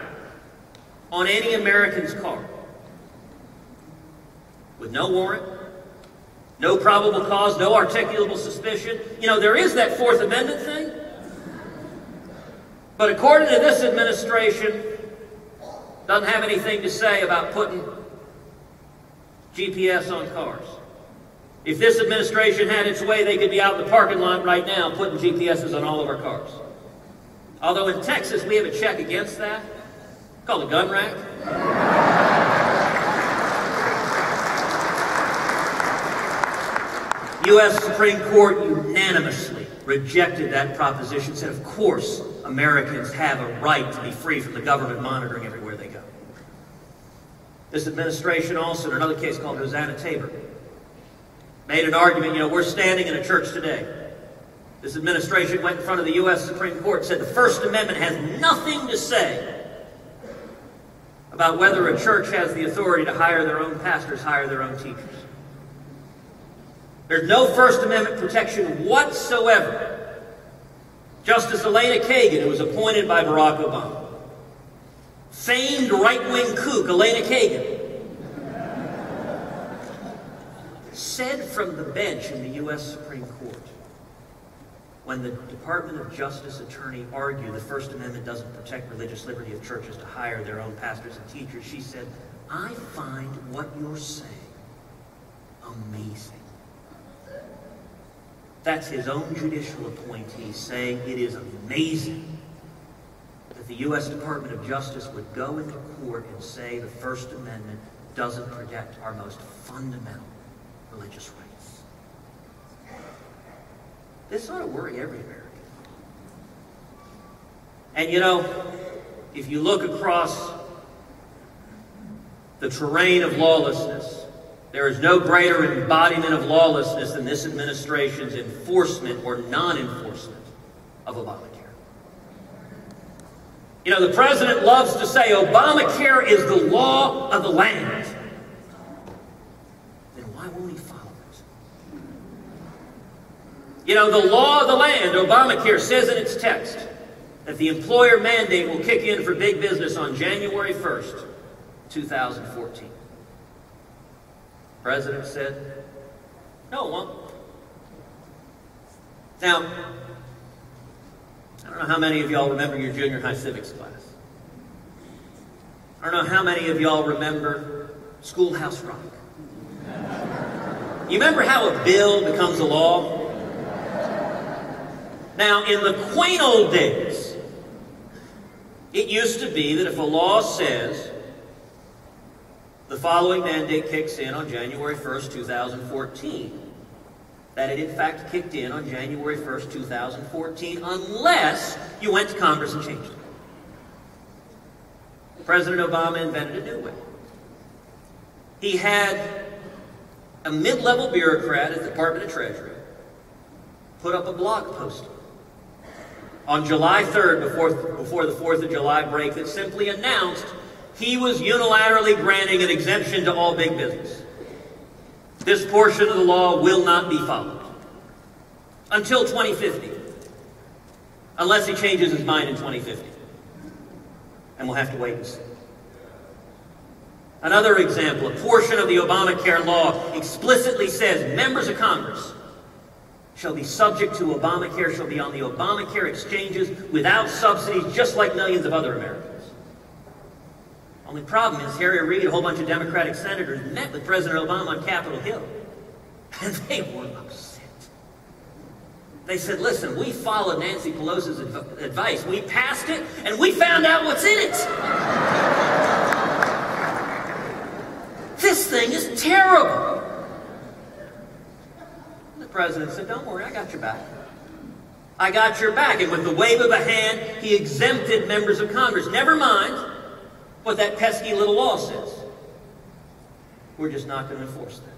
on any American's car with no warrant, no probable cause, no articulable suspicion. You know, there is that Fourth Amendment thing. But according to this administration, doesn't have anything to say about putting GPS on cars. If this administration had its way, they could be out in the parking lot right now putting GPSs on all of our cars. Although in Texas, we have a check against that, called a gun rack. U.S. Supreme Court unanimously rejected that proposition, said, of course, Americans have a right to be free from the government monitoring everywhere they go. This administration also, in another case called Hosanna Tabor, made an argument, you know, we're standing in a church today. This administration went in front of the U.S. Supreme Court and said the First Amendment has nothing to say about whether a church has the authority to hire their own pastors, hire their own teachers. There's no First Amendment protection whatsoever. Justice Elena Kagan, who was appointed by Barack Obama, famed right-wing kook Elena Kagan, said from the bench in the U.S. Supreme Court, when the Department of Justice attorney argued the First Amendment doesn't protect religious liberty of churches to hire their own pastors and teachers, she said, I find what you're saying amazing. That's his own judicial appointee saying it is amazing that the U.S. Department of Justice would go into court and say the First Amendment doesn't protect our most fundamental religious rights. This ought to worry every American. And you know, if you look across the terrain of lawlessness, there is no greater embodiment of lawlessness than this administration's enforcement or non-enforcement of Obamacare. You know, the president loves to say Obamacare is the law of the land. Then why won't he follow it? You know, the law of the land, Obamacare, says in its text that the employer mandate will kick in for big business on January 1st, 2014. The president said, no, it won't. Now, I don't know how many of y'all remember your junior high civics class. I don't know how many of y'all remember Schoolhouse Rock. You remember how a bill becomes a law? Now, in the quaint old days, it used to be that if a law says the following mandate kicks in on January 1st, 2014, that it in fact kicked in on January 1st, 2014, unless you went to Congress and changed it. President Obama invented a new way. He had a mid-level bureaucrat at the Department of Treasury put up a blog posting on July 3rd, before the 4th of July break, that simply announced he was unilaterally granting an exemption to all big business. This portion of the law will not be followed until 2050, unless he changes his mind in 2050. And we'll have to wait and see. Another example, a portion of the Obamacare law explicitly says members of Congress shall be subject to Obamacare, shall be on the Obamacare exchanges without subsidies, just like millions of other Americans. Only problem is Harry Reid, a whole bunch of Democratic senators, met with President Obama on Capitol Hill, and they were upset. They said, listen, we followed Nancy Pelosi's advice. We passed it, and we found out what's in it. This thing is terrible. The president said, don't worry, I got your back. I got your back. And with the wave of a hand, he exempted members of Congress. Never mind what that pesky little law says. We're just not going to enforce that.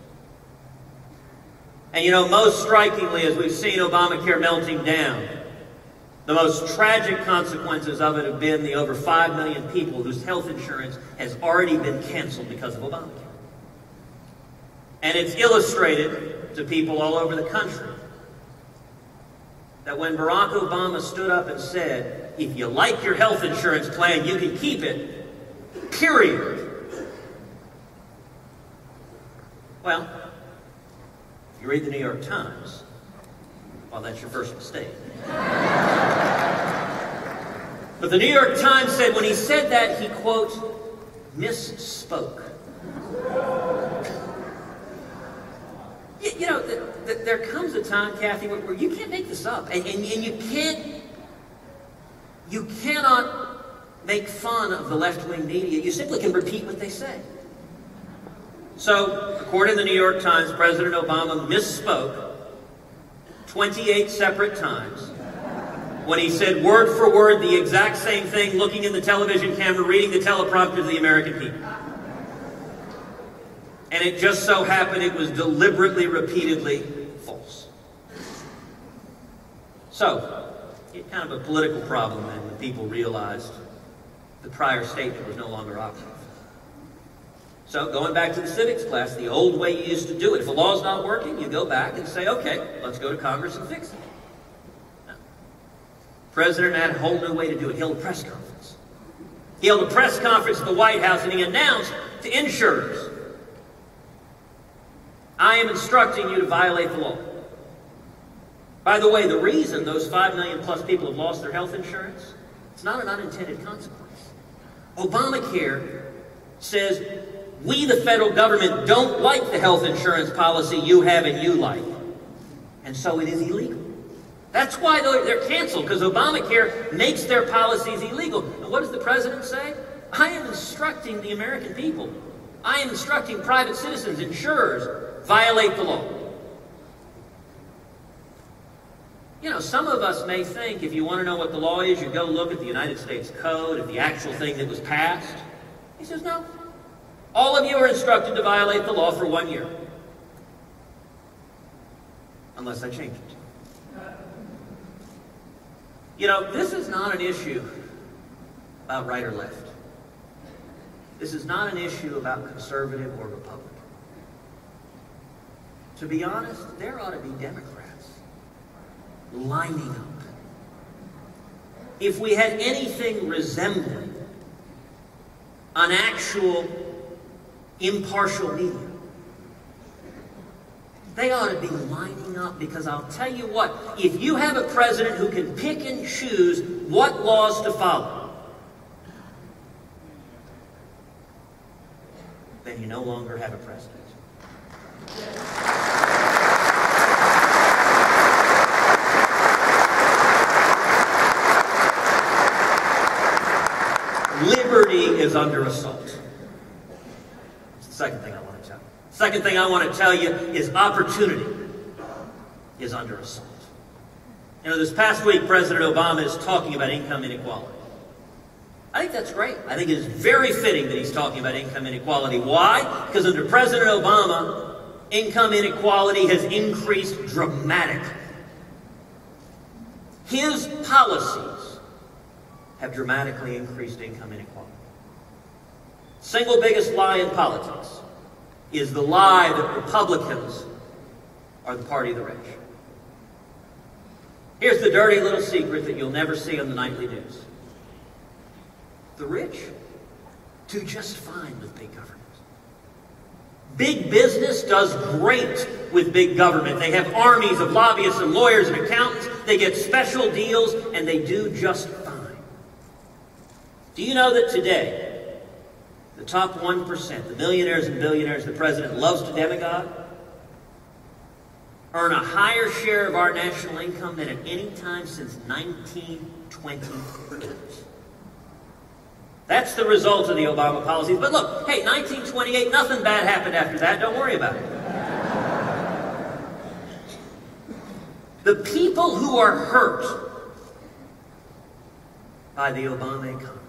And you know, most strikingly, as we've seen Obamacare melting down, the most tragic consequences of it have been the over 5 million people whose health insurance has already been canceled because of Obamacare. And it's illustrated to people all over the country that when Barack Obama stood up and said, if you like your health insurance plan, you can keep it, period. Well, if you read the New York Times, well, that's your first mistake. But the New York Times said when he said that, he, quote, misspoke. You know, there comes a time, Kathy, where you can't make this up. And you cannot make fun of the left-wing media. You simply can repeat what they say. So, according to the New York Times, President Obama misspoke 28 separate times when he said word for word the exact same thing, looking in the television camera, reading the teleprompter to the American people. And it just so happened it was deliberately, repeatedly false. So, it's kind of a political problem then when people realized the prior statement was no longer optional. So, going back to the civics class, the old way you used to do it. If a law's not working, you go back and say, okay, let's go to Congress and fix it. Now, the president had a whole new way to do it. He held a press conference. He held a press conference at the White House and he announced to insurers, I am instructing you to violate the law. By the way, the reason those 5 million plus people have lost their health insurance, it's not an unintended consequence. Obamacare says, we, the federal government, don't like the health insurance policy you have and you like. And so it is illegal. That's why they're canceled, because Obamacare makes their policies illegal. And what does the president say? I am instructing the American people I am instructing private citizens, insurers, violate the law. You know, some of us may think if you want to know what the law is, you go look at the United States Code, at the actual thing that was passed. He says, no. All of you are instructed to violate the law for 1 year. Unless I change it. You know, this is not an issue about right or left. This is not an issue about conservative or Republican. To be honest, there ought to be Democrats lining up. If we had anything resembling an actual impartial media, they ought to be lining up, because I'll tell you what, if you have a president who can pick and choose what laws to follow, then you no longer have a president. Liberty is under assault. It's the second thing I want to tell you. Second thing I want to tell you is opportunity is under assault. You know, this past week, President Obama is talking about income inequality. I think that's great. I think it is very fitting that he's talking about income inequality. Why? Because under President Obama, income inequality has increased dramatically. His policies have dramatically increased income inequality. Single biggest lie in politics is the lie that Republicans are the party of the rich. Here's the dirty little secret that you'll never see on the nightly news. The rich do just fine with big government. Big business does great with big government. They have armies of lobbyists and lawyers and accountants. They get special deals, and they do just fine. Do you know that today, the top 1%, the millionaires and billionaires the president loves to demigod, earn a higher share of our national income than at any time since 1928? That's the result of the Obama policies. But look, hey, 1928, nothing bad happened after that. Don't worry about it. The people who are hurt by the Obama economy,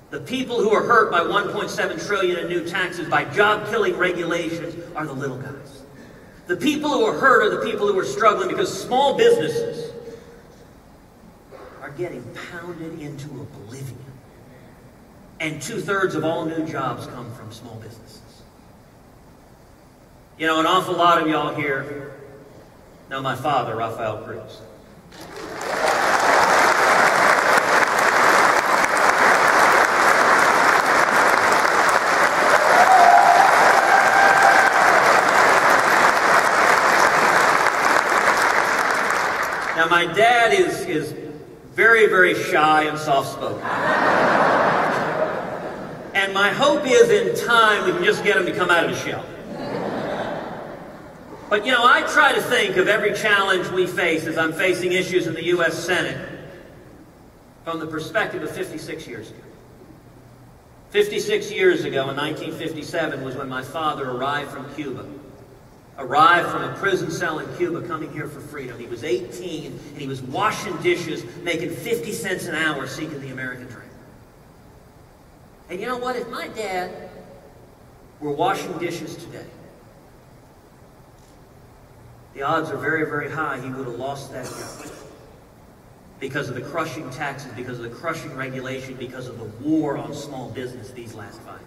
the people who are hurt by $1.7 trillion in new taxes, by job-killing regulations, are the little guys. The people who are hurt are the people who are struggling because small businesses are getting pounded into oblivion. And 2/3 of all new jobs come from small businesses. You know, an awful lot of y'all here know my father, Rafael Cruz. Now, my dad is very, very shy and soft-spoken. And my hope is in time we can just get him to come out of his shell. But, you know, I try to think of every challenge we face as I'm facing issues in the U.S. Senate from the perspective of 56 years ago. 56 years ago, in 1957, was when my father arrived from Cuba. Arrived from a prison cell in Cuba, coming here for freedom. He was 18, and he was washing dishes, making 50 cents an hour, seeking the American dream. And you know what? If my dad were washing dishes today, the odds are very, very high he would have lost that job. Because of the crushing taxes, because of the crushing regulation, because of the war on small business these last 5 years.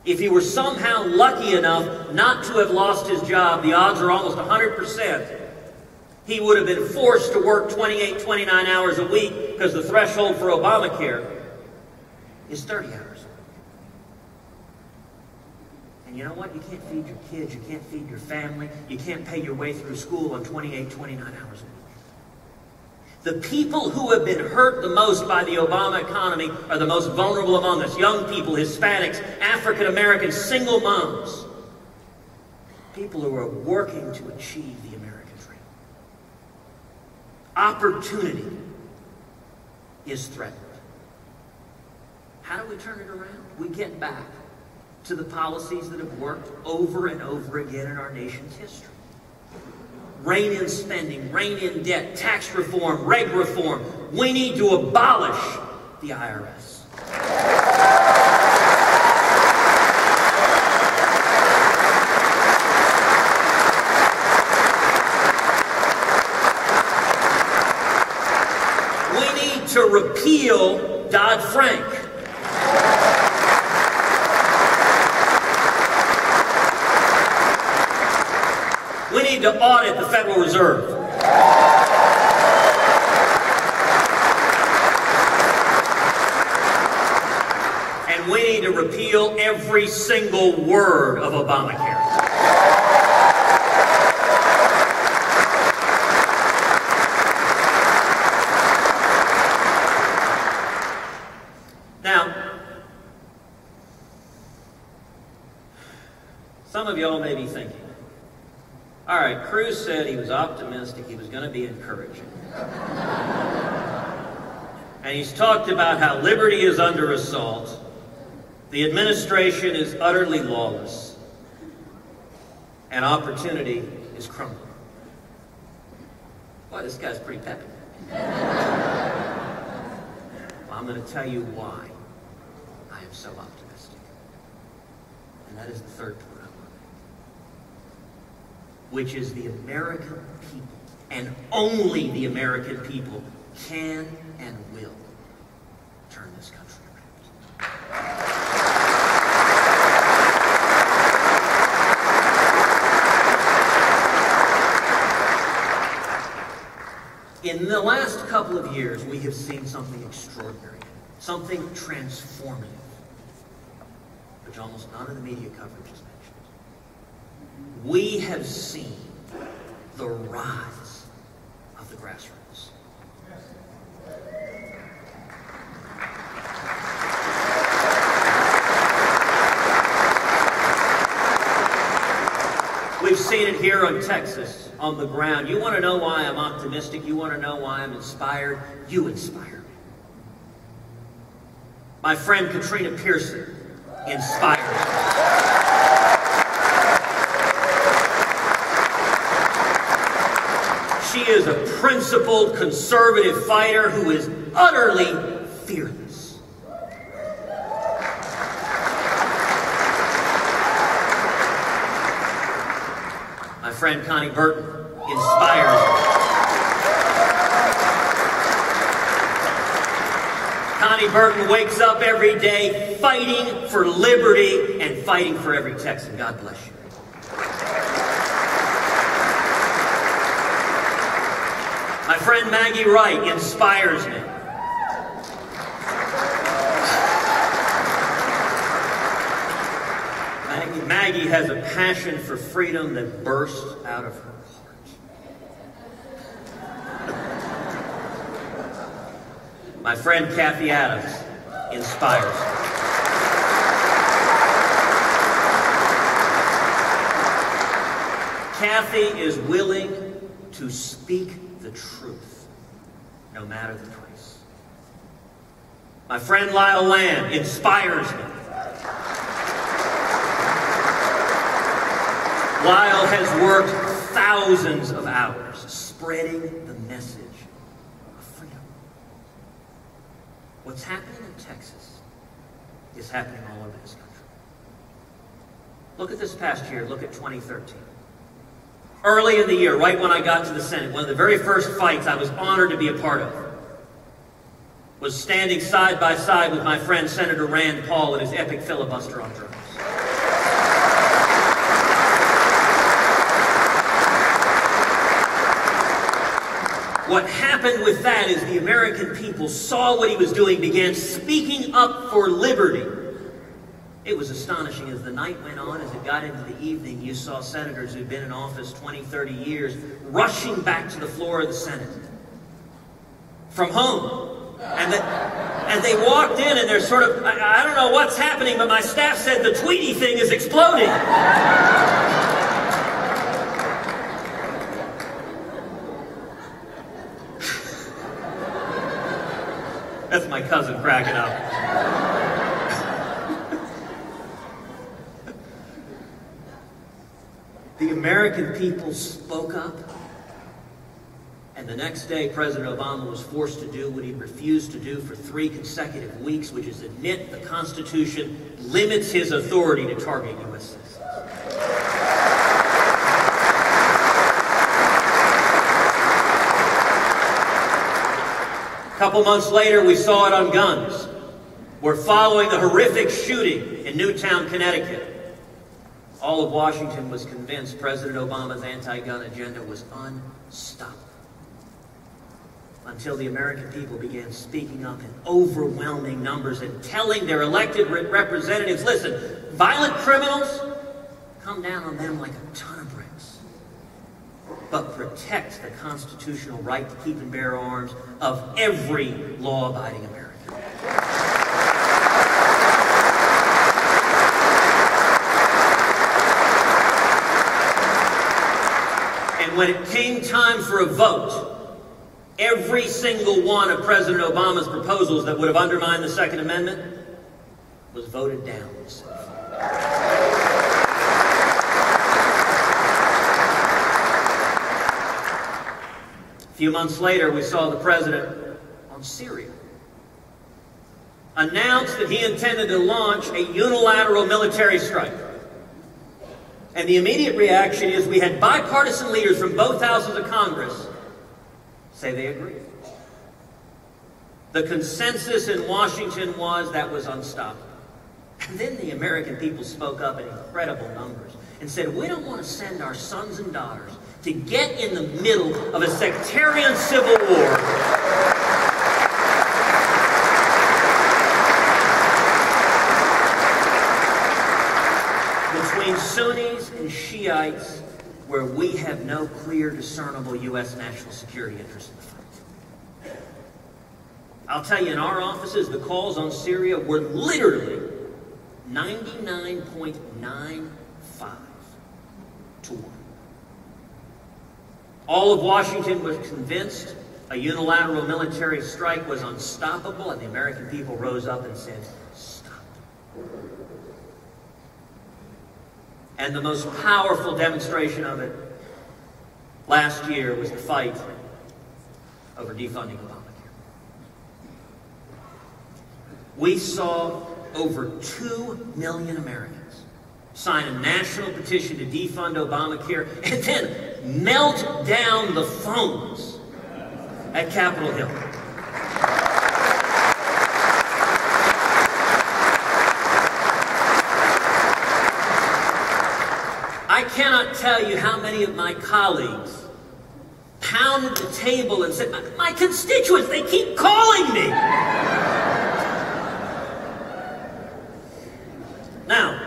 If he were somehow lucky enough not to have lost his job, the odds are almost 100% he would have been forced to work 28, 29 hours a week, because the threshold for Obamacare is 30 hours a week. And you know what? You can't feed your kids, you can't feed your family, you can't pay your way through school on 28, 29 hours a week. The people who have been hurt the most by the Obama economy are the most vulnerable among us. Young people, Hispanics, African Americans, single moms. People who are working to achieve the American dream. Opportunity is threatened. How do we turn it around? We get back to the policies that have worked over and over again in our nation's history. Rein in spending, rein in debt, tax reform, reg reform. We need to abolish the IRS. We need to repeal Dodd-Frank. We need to audit the Federal Reserve. And we need to repeal every single word of Obamacare. Now, some of y'all may be thinking, all right, Cruz said he was optimistic, he was going to be encouraging. And he's talked about how liberty is under assault, the administration is utterly lawless, and opportunity is crumbling. Boy, this guy's pretty peppy. Well, I'm going to tell you why I am so optimistic. And that is the third point I want to make, which is the American people, and only the American people, can and will turn this country around. In the last couple of years, we have seen something extraordinary, something transformative, which almost none of the media coverage has mentioned. We have seen the rise of the grassroots. We've seen it here in Texas, on the ground. You want to know why I'm optimistic? You want to know why I'm inspired? You inspire me. My friend Katrina Pearson inspires me. She is a principled, conservative fighter who is utterly fearless. My friend Connie Burton inspires me. Connie Burton wakes up every day fighting for liberty and fighting for every Texan. God bless you. My friend Maggie Wright inspires me. Maggie has a passion for freedom that bursts out of her heart. My friend Kathy Adams inspires me. Kathy is willing to speak the truth, no matter the price. My friend Lyle Lamb inspires me. Lyle has worked thousands of hours spreading the message of freedom. What's happening in Texas is happening all over this country. Look at this past year. Look at 2013. Early in the year, right when I got to the Senate, one of the very first fights I was honored to be a part of was standing side by side with my friend Senator Rand Paul in his epic filibuster on drugs. What happened with that is the American people saw what he was doing, began speaking up for liberty. It was astonishing. As the night went on, as it got into the evening, you saw senators who'd been in office 20, 30 years rushing back to the floor of the Senate from home. And they walked in and they're sort of, I don't know what's happening, but my staff said the Tweety thing is exploding. That's my cousin cracking up. the American people spoke up. And the next day, President Obama was forced to do what he refused to do for 3 consecutive weeks, which is admit the Constitution limits his authority to target U.S. citizens. A couple months later, we saw it on guns. We're following the horrific shooting in Newtown, Connecticut. All of Washington was convinced President Obama's anti-gun agenda was unstoppable. Until the American people began speaking up in overwhelming numbers and telling their elected representatives, listen, violent criminals, come down on them like a ton of bricks. But protect the constitutional right to keep and bear arms of every law-abiding American. And when it came time for a vote, every single one of President Obama's proposals that would have undermined the Second Amendment was voted down. A few months later, we saw the president on Syria announce that he intended to launch a unilateral military strike. And the immediate reaction is we had bipartisan leaders from both houses of Congress say they agree. The consensus in Washington was that was unstoppable. And then the American people spoke up in incredible numbers and said, we don't want to send our sons and daughters to get in the middle of a sectarian civil war between Sunnis and Shiites where we have no clear, discernible U.S. national security interest in the fight. I'll tell you, in our offices, the calls on Syria were literally 99.95 to 1. All of Washington was convinced a unilateral military strike was unstoppable, and the American people rose up and said, stop. And the most powerful demonstration of it last year was the fight over defunding Obamacare. We saw over 2 million Americans sign a national petition to defund Obamacare and then melt down the phones at Capitol Hill. I cannot tell you how many of my colleagues pounded the table and said, my constituents, they keep calling me. Now,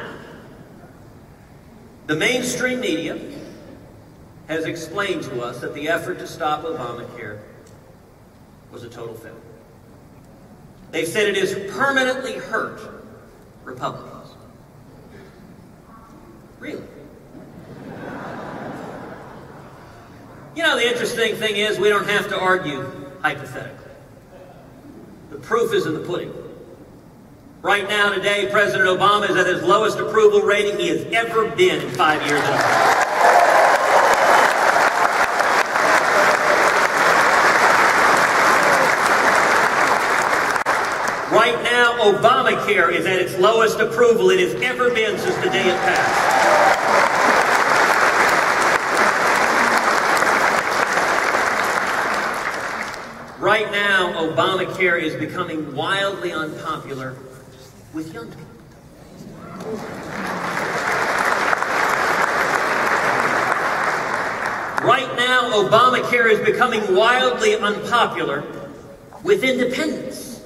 the mainstream media has explained to us that the effort to stop Obamacare was a total failure. They've said it has permanently hurt Republicans. Really? You know, the interesting thing is we don't have to argue hypothetically. The proof is in the pudding. Right now, today, President Obama is at his lowest approval rating he has ever been in 5 years. Right now, Obamacare is at its lowest approval it has ever been since the day it passed. Right now, Obamacare is becoming wildly unpopular with young people. Right now, Obamacare is becoming wildly unpopular with independents.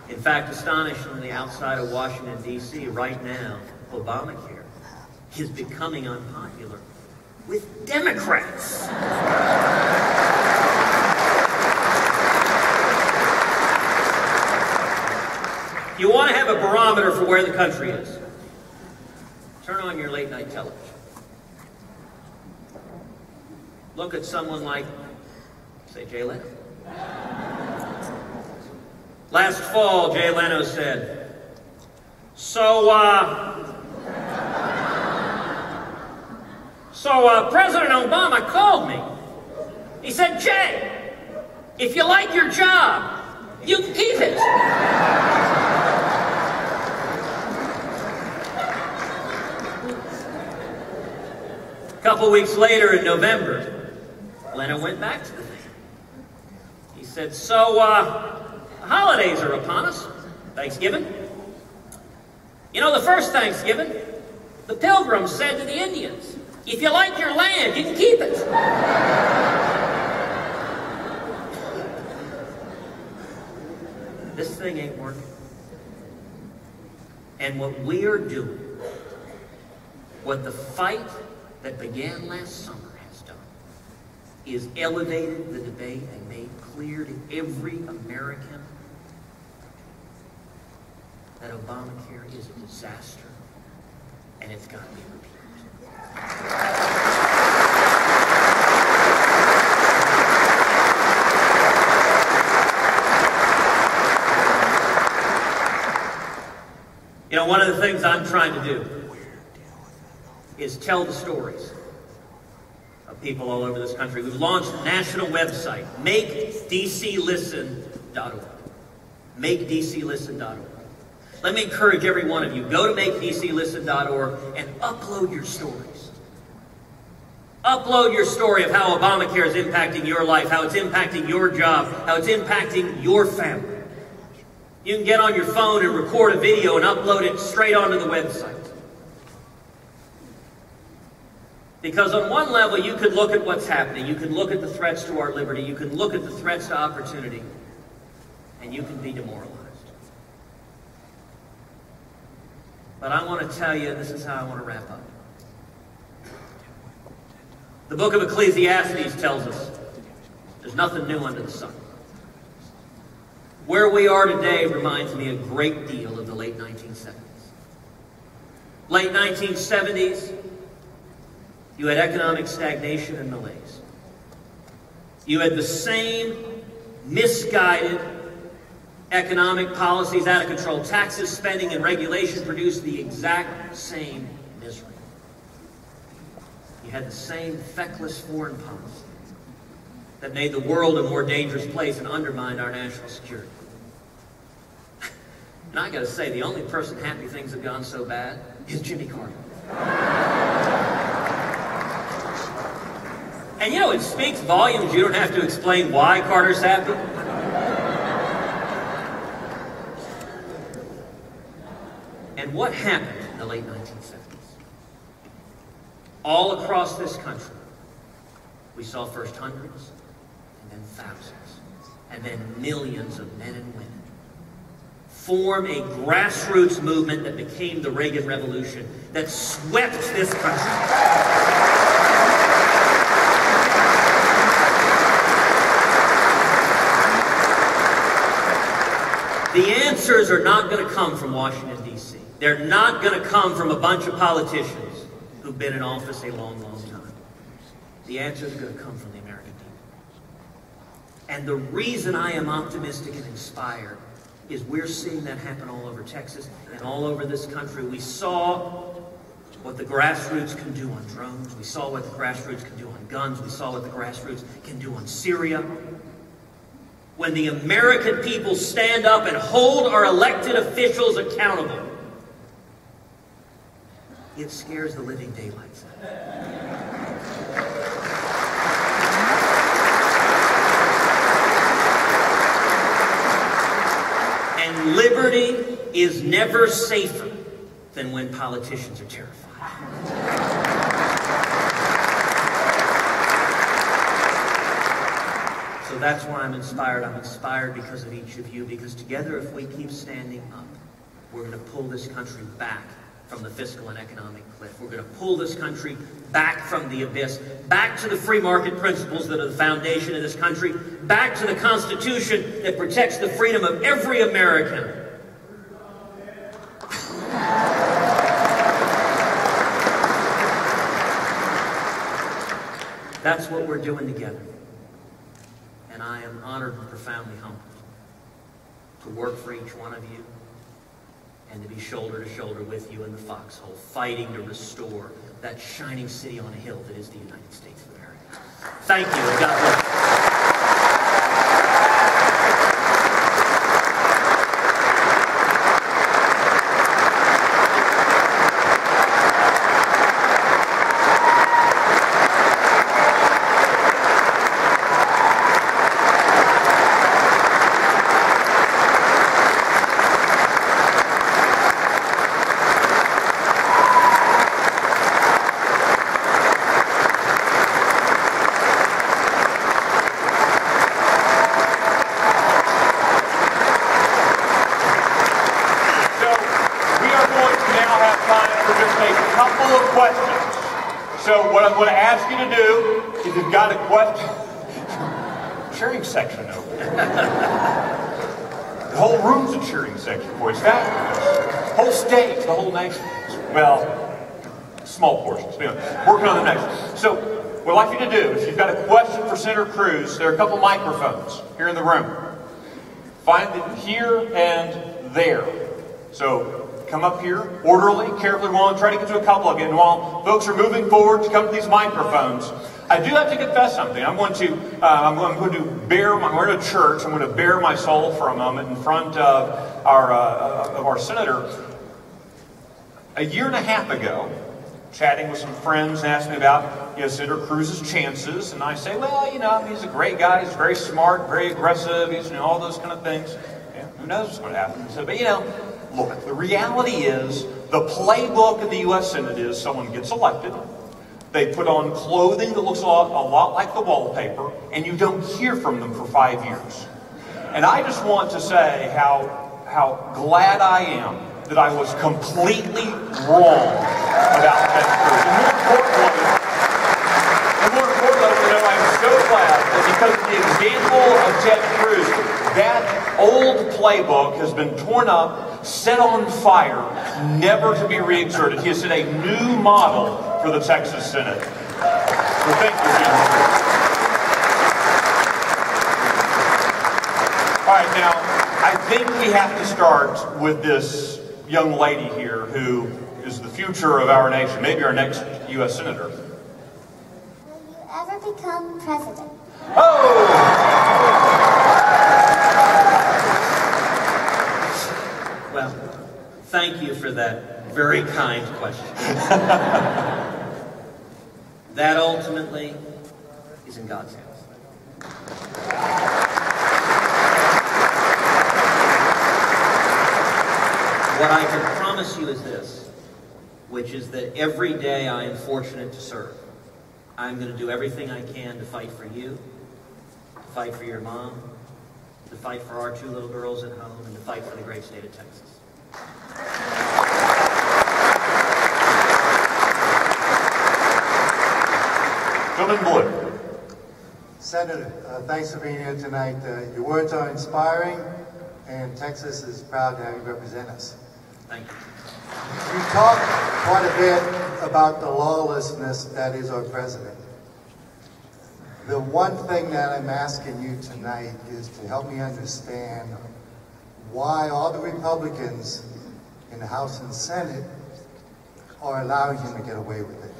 In fact, astonishingly, outside of Washington, D.C., right now, Obamacare is becoming unpopular with Democrats. You want to have a barometer for where the country is. Turn on your late night television. Look at someone like, say, Jay Leno. Last fall, Jay Leno said, So President Obama called me. He said, Jay, if you like your job, you can keep it. A couple weeks later in November, Leonard went back to the thing. He said, so, holidays are upon us. Thanksgiving. You know, the first Thanksgiving, the Pilgrims said to the Indians, if you like your land, you can keep it. This thing ain't working. And what we are doing, what the fight that began last summer has done, is elevated the debate and made clear to every American that Obamacare is a disaster and it's got to be repealed. You know, one of the things I'm trying to do is tell the stories of people all over this country. We've launched a national website, MakeDCListen.org. MakeDCListen.org. Let me encourage every one of you, go to MakeDCListen.org and upload your stories. Upload your story of how Obamacare is impacting your life, how it's impacting your job, how it's impacting your family. You can get on your phone and record a video and upload it straight onto the website. Because on one level, you could look at what's happening. You can look at the threats to our liberty. You can look at the threats to opportunity. And you can be demoralized. But I want to tell you, this is how I want to wrap up. The book of Ecclesiastes tells us there's nothing new under the sun. Where we are today reminds me a great deal of the late 1970s. Late 1970s, you had economic stagnation and malaise. You had the same misguided economic policies out of control. Taxes, spending, and regulation produced the exact same misery. You had the same feckless foreign policy that made the world a more dangerous place and undermined our national security. And I gotta say, the only person happy things have gone so bad is Jimmy Carter. And you know, it speaks volumes. You don't have to explain why Carter's happy. And what happened in the late 1970s? All across this country, we saw first hundreds, and then thousands, and then millions of men and women form a grassroots movement that became the Reagan Revolution, that swept this country. The answers are not going to come from Washington, D.C. They're not going to come from a bunch of politicians who've been in office a long, long time. The answers are going to come from the American people. And the reason I am optimistic and inspired is we're seeing that happen all over Texas and all over this country. We saw what the grassroots can do on drones. We saw what the grassroots can do on guns. We saw what the grassroots can do on Syria. When the American people stand up and hold our elected officials accountable, it scares the living daylights out of them. And liberty is never safer than when politicians are terrified. So that's why I'm inspired. I'm inspired because of each of you, because together, if we keep standing up, we're going to pull this country back from the fiscal and economic cliff. We're going to pull this country back from the abyss, back to the free market principles that are the foundation of this country, back to the Constitution that protects the freedom of every American. That's what we're doing together. And I am honored and profoundly humbled to work for each one of you, and to be shoulder to shoulder with you in the foxhole, fighting to restore that shining city on a hill that is the United States of America. Thank you, and God bless you. So what I'm going to ask you to do, if you've got a question, cheering section over there. The whole room's a cheering section for you. It's fabulous. Whole stage, the whole nation. Well, small portions. Working on the next. So what I'd like you to do, if you've got a question for Senator Cruz, there are a couple microphones here in the room. Find it here and there. So come up here, orderly, carefully. We want to try to get to a couple of you. And while folks are moving forward to come to these microphones, I do have to confess something. I'm going to we're in a church. I'm going to bare my soul for a moment in front of our senator. A year and a half ago, chatting with some friends, asked me about Senator Cruz's chances, and I say, well, he's a great guy. He's very smart, very aggressive. He's all those kind of things. Yeah, who knows what's going to happen? So, but look, the reality is, the playbook of the U.S. Senate is someone gets elected, they put on clothing that looks a lot like the wallpaper, and you don't hear from them for 5 years. And I just want to say how glad I am that I was completely wrong about Ted Cruz. And more importantly, I'm so glad that because of the example of Ted Cruz, that old playbook has been torn up, set on fire, never to be re-exerted. He has set a new model for the Texas Senate. So thank you, Senator Cruz. All right, now, I think we have to start with this young lady here who is the future of our nation, maybe our next U.S. Senator. Will you ever become president? Oh! Well, thank you for that very kind question. That ultimately is in God's hands. What I can promise you is this, which is that every day I am fortunate to serve, I'm going to do everything I can to fight for you, to fight for your mom, to fight for our 2 little girls at home, and to fight for the great state of Texas. Gentleman Blue. Senator, thanks for being here tonight. Your words are inspiring, and Texas is proud to have you represent us. Thank you. You talked quite a bit about the lawlessness that is our president. The one thing that I'm asking you tonight is to help me understand why all the Republicans in the House and Senate are allowing him to get away with it.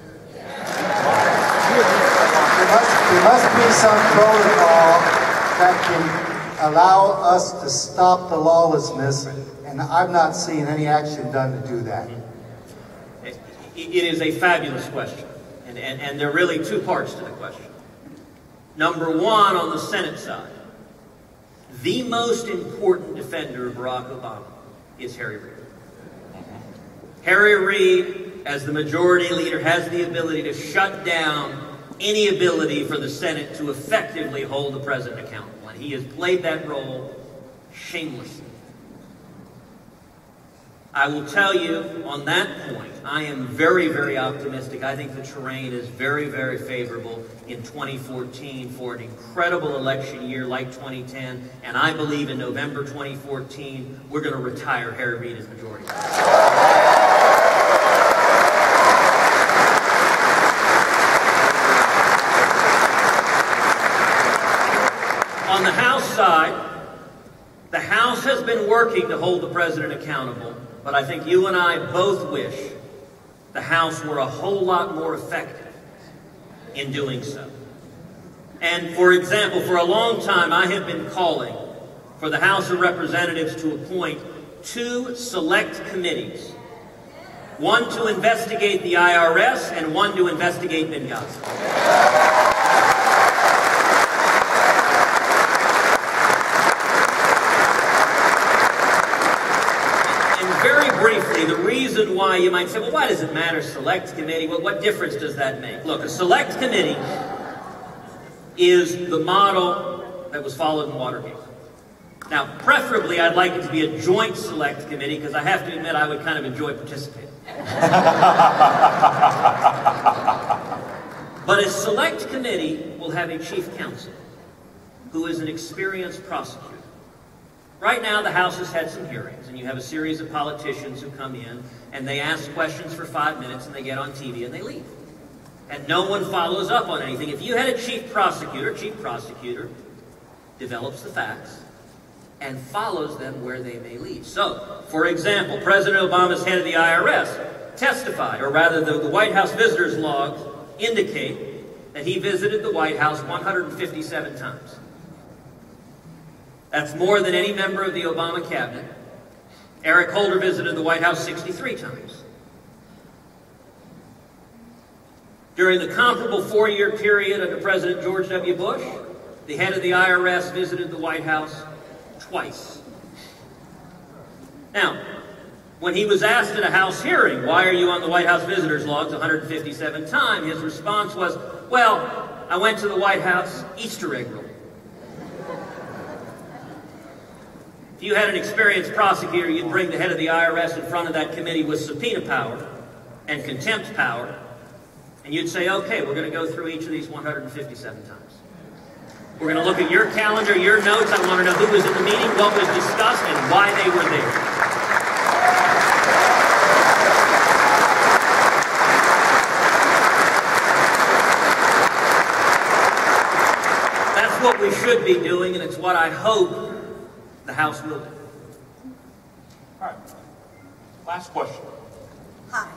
There must be some protocol that can allow us to stop the lawlessness, and I'm not seeing any action done to do that. It is a fabulous question, and there are really 2 parts to the question. Number 1, on the Senate side, the most important defender of Barack Obama is Harry Reid. Harry Reid, as the majority leader, has the ability to shut down any ability for the Senate to effectively hold the president accountable. And he has played that role shamelessly. I will tell you, on that point, I am very, very optimistic. I think the terrain is very, very favorable in 2014 for an incredible election year like 2010. And I believe in November 2014, we're going to retire Harry Reid as majority leader. On the House side, the House has been working to hold the president accountable But I think you and I both wish the House were a whole lot more effective in doing so. And for example, for a long time I have been calling for the House of Representatives to appoint 2 select committees. One to investigate the IRS and one to investigate Benghazi. And very briefly, the reason why you might say, well, why does it matter, select committee? Well, what difference does that make? Look, a select committee is the model that was followed in Watergate. Now, preferably, I'd like it to be a joint select committee, because I have to admit I would kind of enjoy participating. But a select committee will have a chief counsel who is an experienced prosecutor. Right now, the House has had some hearings, and you have a series of politicians who come in, and they ask questions for 5 minutes, and they get on TV, and they leave. And no one follows up on anything. If you had a chief prosecutor develops the facts and follows them where they may lead. So, for example, President Obama's head of the IRS testified, or rather the White House visitors logs indicate that he visited the White House 157 times. That's more than any member of the Obama cabinet. Eric Holder visited the White House 63 times. During the comparable 4-year period under President George W. Bush, the head of the IRS visited the White House twice. Now, when he was asked at a House hearing, why are you on the White House visitors logs 157 times, his response was, well, I went to the White House Easter egg roll. If you had an experienced prosecutor, you'd bring the head of the IRS in front of that committee with subpoena power and contempt power, and you'd say, okay, we're going to go through each of these 157 times. We're going to look at your calendar, your notes. I want to know who was in the meeting, what was discussed, and why they were there. That's what we should be doing, and it's what I hope the House will do. All right. Last question. Hi.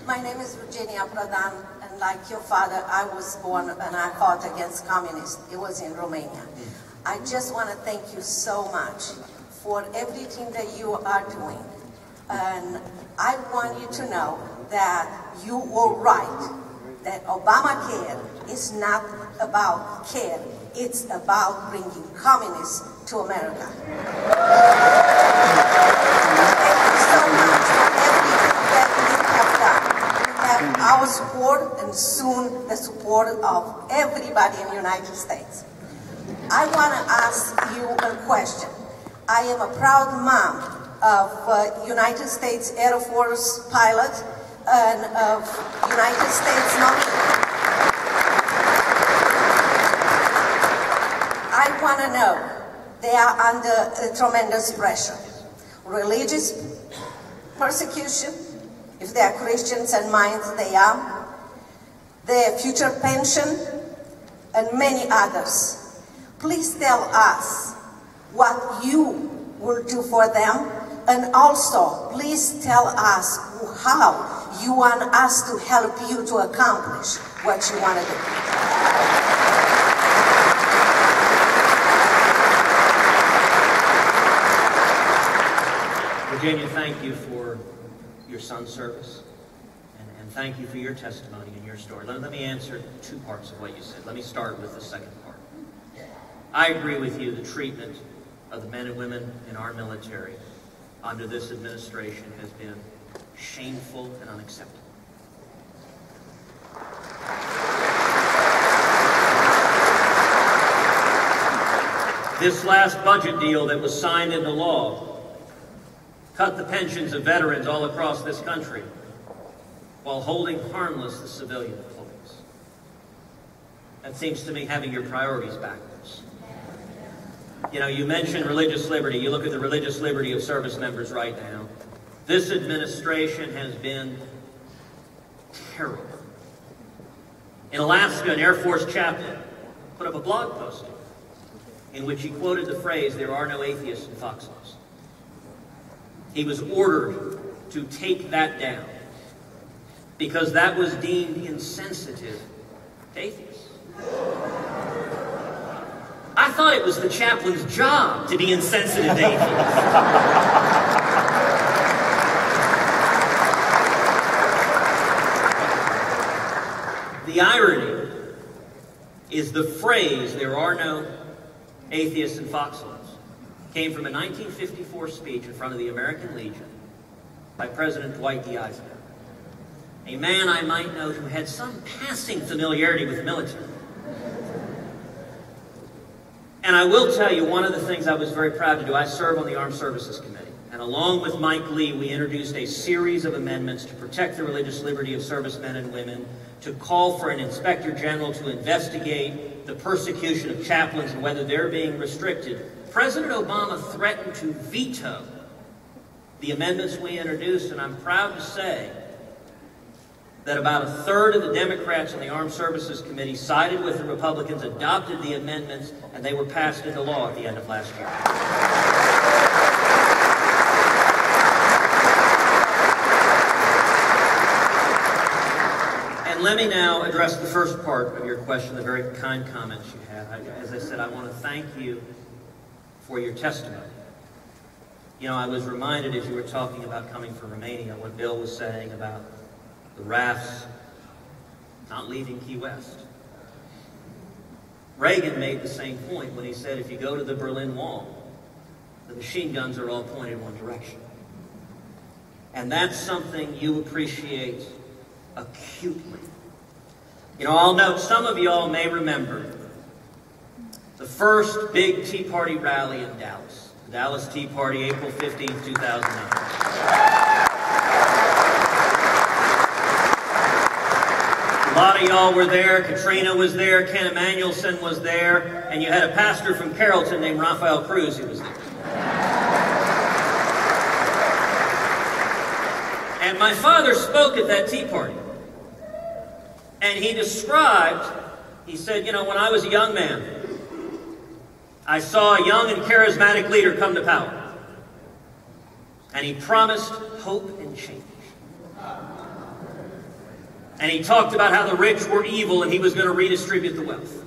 My name is Virginia Pradan, and like your father, I was born and I fought against communists. It was in Romania. I just want to thank you so much for everything that you are doing. And I want you to know that you were right, that Obamacare is not about care. It's about bringing communists to America. Thank you so much for everything that you have done. Our support and soon the support of everybody in the United States. I want to ask you a question. I am a proud mom of United States Air Force pilot and of United States Navy. I want to know, they are under tremendous pressure. Religious persecution, if they are Christians and minds they are, their future pension, and many others. Please tell us what you will do for them, and also please tell us how you want us to help you to accomplish what you want to do. Virginia, thank you for your son's service, and thank you for your testimony and your story. Let me answer 2 parts of what you said. Let me start with the second part. I agree with you, the treatment of the men and women in our military under this administration has been shameful and unacceptable. This last budget deal that was signed into law cut the pensions of veterans all across this country while holding harmless the civilian employees. That seems to me having your priorities backwards. You know, you mentioned religious liberty. You look at the religious liberty of service members right now. This administration has been terrible. In Alaska, an Air Force chaplain put up a blog posting in which he quoted the phrase, "There are no atheists in foxholes." He was ordered to take that down because that was deemed insensitive to atheists. I thought it was the chaplain's job to be insensitive to atheists. The irony is the phrase, "there are no atheists in foxholes," came from a 1954 speech in front of the American Legion by President Dwight D. Eisenhower, a man I might note who had some passing familiarity with the military. And I will tell you, one of the things I was very proud to do, I serve on the Armed Services Committee, and along with Mike Lee, we introduced a series of amendments to protect the religious liberty of servicemen and women, to call for an inspector general to investigate the persecution of chaplains and whether they're being restricted. President Obama threatened to veto the amendments we introduced, and I'm proud to say that about a third of the Democrats on the Armed Services Committee sided with the Republicans, adopted the amendments, and they were passed into law at the end of last year. And let me now address the first part of your question, the very kind comments you had. As I said, I want to thank you for your testimony. You know, I was reminded as you were talking about coming from Romania, what Bill was saying about the RAFs not leaving Key West. Reagan made the same point when he said, if you go to the Berlin Wall, the machine guns are all pointed in one direction. And that's something you appreciate acutely. You know, I'll note some of y'all may remember the first big Tea Party rally in Dallas. The Dallas Tea Party, April 15th, 2009. A lot of y'all were there. Katrina was there. Ken Emanuelson was there. And you had a pastor from Carrollton named Rafael Cruz who was there. And my father spoke at that tea party. And he described, he said, you know, when I was a young man, I saw a young and charismatic leader come to power. And he promised hope and change. And he talked about how the rich were evil and he was going to redistribute the wealth.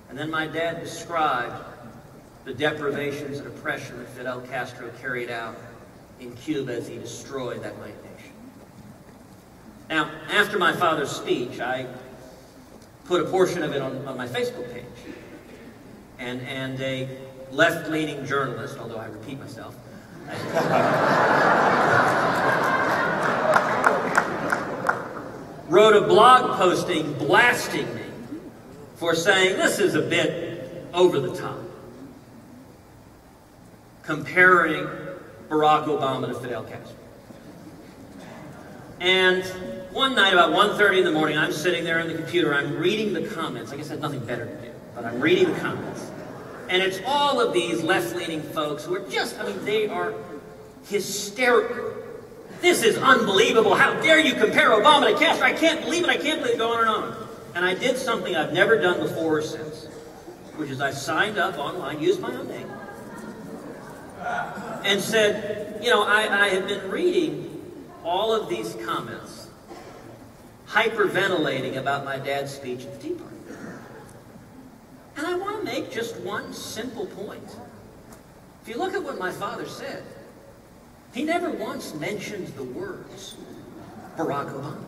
And then my dad described the deprivations and oppression that Fidel Castro carried out in Cuba as he destroyed that mighty nation. Now, after my father's speech, I put a portion of it on my Facebook page. And a left-leaning journalist, although I repeat myself, wrote a blog posting blasting me for saying this is a bit over the top, comparing Barack Obama to Fidel Castro. And one night about 1:30 in the morning, I'm sitting there on the computer, I'm reading the comments. I guess I had nothing better to do, but I'm reading the comments. And it's all of these left-leaning folks who are just, I mean, they are hysterical. This is unbelievable. How dare you compare Obama to Castro? I can't believe it. I can't believe it. Go on and on. And I did something I've never done before or since, which is I signed up online, used my own name, and said, you know, I have been reading all of these comments, hyperventilating about my dad's speech at the Tea Party. And I want to make just one simple point. If you look at what my father said, he never once mentioned the words Barack Obama.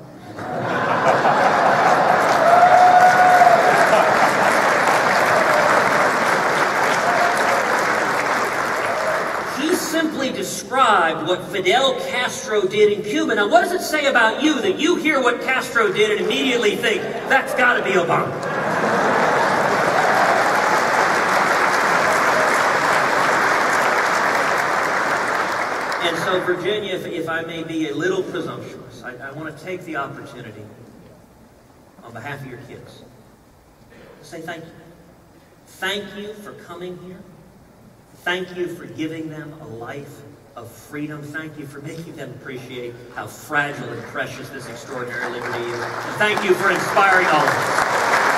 He simply described what Fidel Castro did in Cuba. Now, what does it say about you that you hear what Castro did and immediately think, that's got to be Obama? And so, Virginia, if I may be a little presumptuous, I want to take the opportunity on behalf of your kids to say thank you. Thank you for coming here. Thank you for giving them a life of freedom. Thank you for making them appreciate how fragile and precious this extraordinary liberty is. And thank you for inspiring all of us.